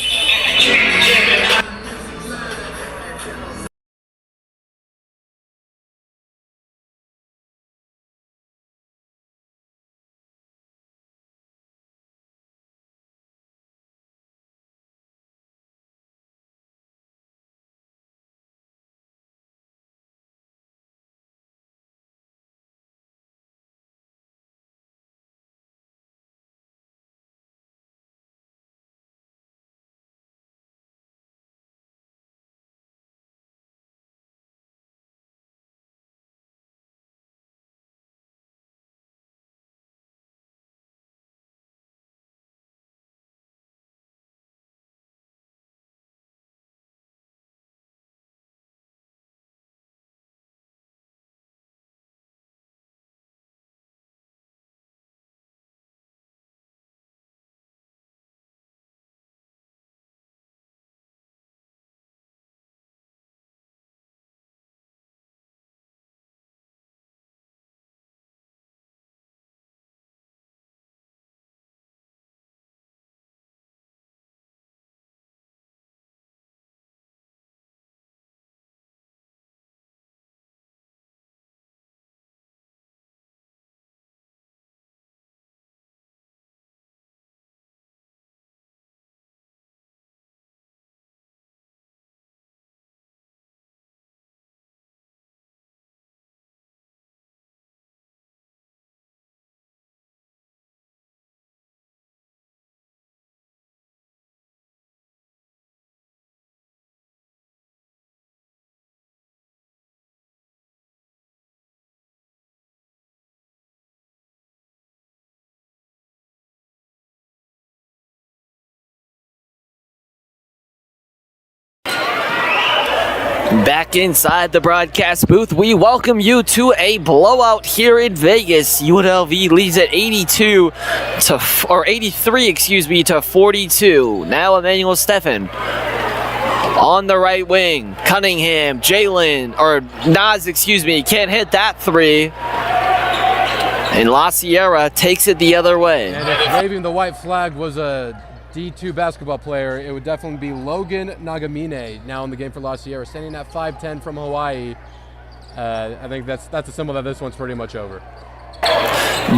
Back inside the broadcast booth, we welcome you to a blowout here in Vegas. UNLV leads at 83 to 42. Now Emmanuel Steffen on the right wing. Cunningham, Nas, can't hit that three. And La Sierra takes it the other way. And if waving the white flag was a D2 basketball player, it would definitely be Logan Nagamine now in the game for La Sierra, standing at 5'10" from Hawaii. I think that's a symbol that this one's pretty much over.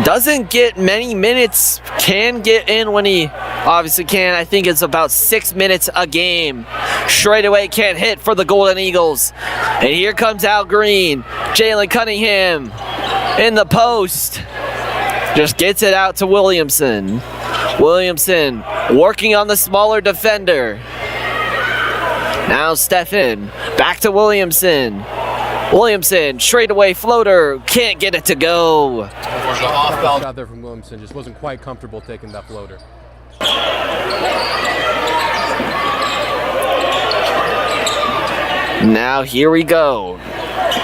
Doesn't get many minutes, can get in when he obviously can. I think it's about 6 minutes a game. Straight away can't hit for the Golden Eagles. And here comes Al Green. Jalen Cunningham in the post. Just gets it out to Williamson. Williamson working on the smaller defender. Now Steffen, back to Williamson. Williamson, straightaway floater, can't get it to go. Out there from Williamson, just wasn't quite comfortable taking that floater. Now here we go.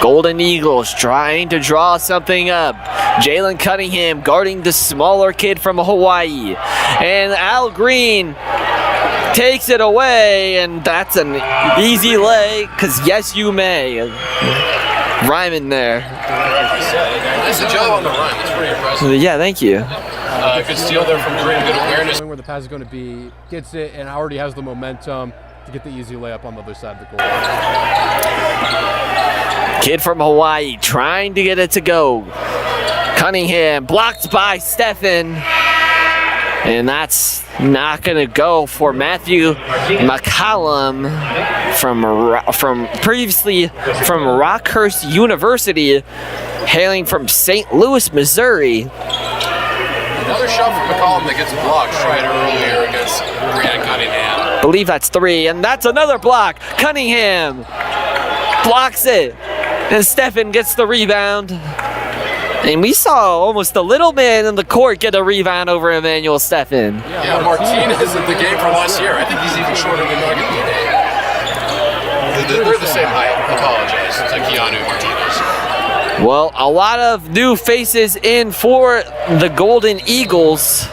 Golden Eagles trying to draw something up. Jalen Cunningham guarding the smaller kid from Hawaii. And Al Green takes it away, and that's an easy lay, because yes, you may. Rhyming there. Nice job on the run. That's pretty impressive. Yeah, thank you. Good steal there from Green. Good awareness. Where the pass is going to be, gets it, and already has the momentum to get the easy layup on the other side of the court. Kid from Hawaii trying to get it to go. Cunningham blocked by Steffen. And that's not going to go for Matthew McCallum from previously from Rockhurst University, hailing from St. Louis, Missouri. Another shot from McCallum that gets blocked right earlier against Brian Cunningham. I believe that's 3, and that's another block. Cunningham blocks it, and Steffen gets the rebound. And we saw almost the little man in the court get a rebound over Emmanuel Steffen. Yeah, Martinez is in the game for last year. I think he's even shorter than Nagamine. They're the same height. I apologize. It's like Keanu Martinez. Well, a lot of new faces in for the Golden Eagles.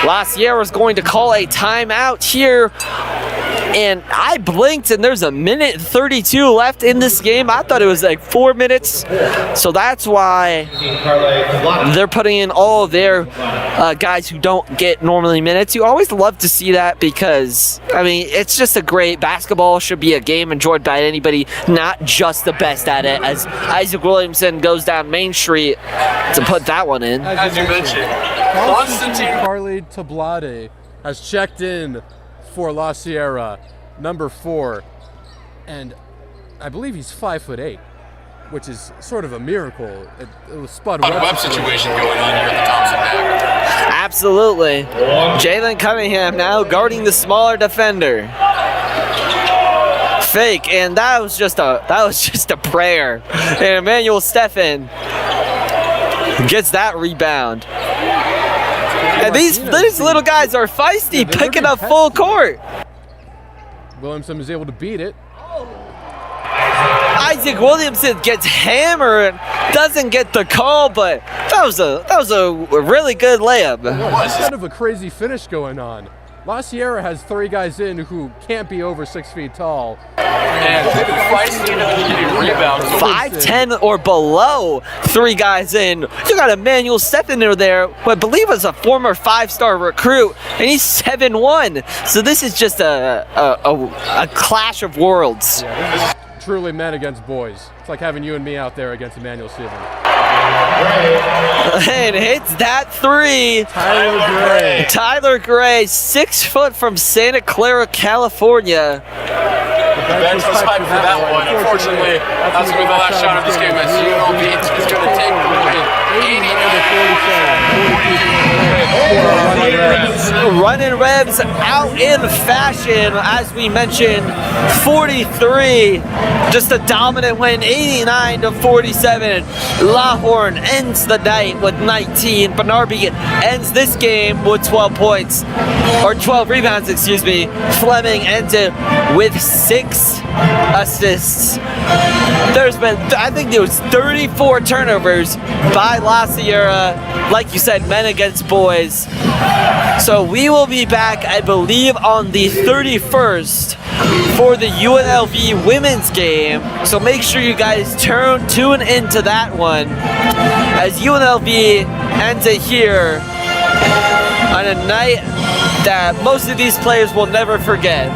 La Sierra's going to call a timeout here And I blinked and there's a minute 32 left in this game. I thought it was like 4 minutes. So that's why they're putting in all of their guys who don't get normally minutes. You always love to see that because, I mean, it's just a great basketball. Should be a game enjoyed by anybody, not just the best at it, as Isaac Williamson goes down Main Street to put that one in. As you mentioned, Constantine Carly Tablade has checked in for La Sierra, number 4, and I believe he's 5'8", which is sort of a miracle. It was Spud Webb situation going on here at the Thompson Mac. Absolutely. Jalen Cunningham now guarding the smaller defender. Fake, and that was just a prayer. And Emmanuel Stephan gets that rebound. And these little guys are feisty, picking up full court. Williamson is able to beat it. Isaac Williamson gets hammered, doesn't get the call, but that was a really good layup. It's kind of a crazy finish going on. La Sierra has 3 guys in who can't be over 6 feet tall. And feisty into the beginning rebound. 5'10" or below, 3 guys in. You got Emmanuel Stephan there, who I believe was a former 5-star recruit, and he's 7'1". So this is just a clash of worlds. Yeah, this is truly men against boys. It's like having you and me out there against Emmanuel Stephan. And hits that 3. Tyler Gray, 6 foot from Santa Clara, California. The bench was hyped for that one. Unfortunately, that's going to be the last shot of this game as UNLV is going to take 89-47. Running Rebs out in fashion, as we mentioned, 43. Just a dominant win, 89-47. Lahorn ends the night with 19. Bernarby ends this game with 12 points, or 12 rebounds, excuse me. Fleming ends it with 6 assists. There's been, I think there was 34 turnovers by La Sierra. Like you said, men against boys. So we will be back, I believe, on the 31st for the UNLV women's game. So make sure you guys tune into that one as UNLV ends it here on a night that most of these players will never forget.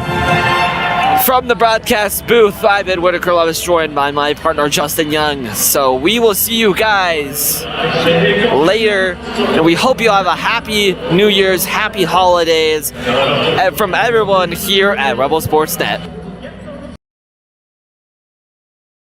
From the broadcast booth, I'm Ed Whitaker. I was joined by my partner Justin Young. So we will see you guys later, and we hope you have a happy New Year's, happy holidays, and from everyone here at Rebel Sports Net.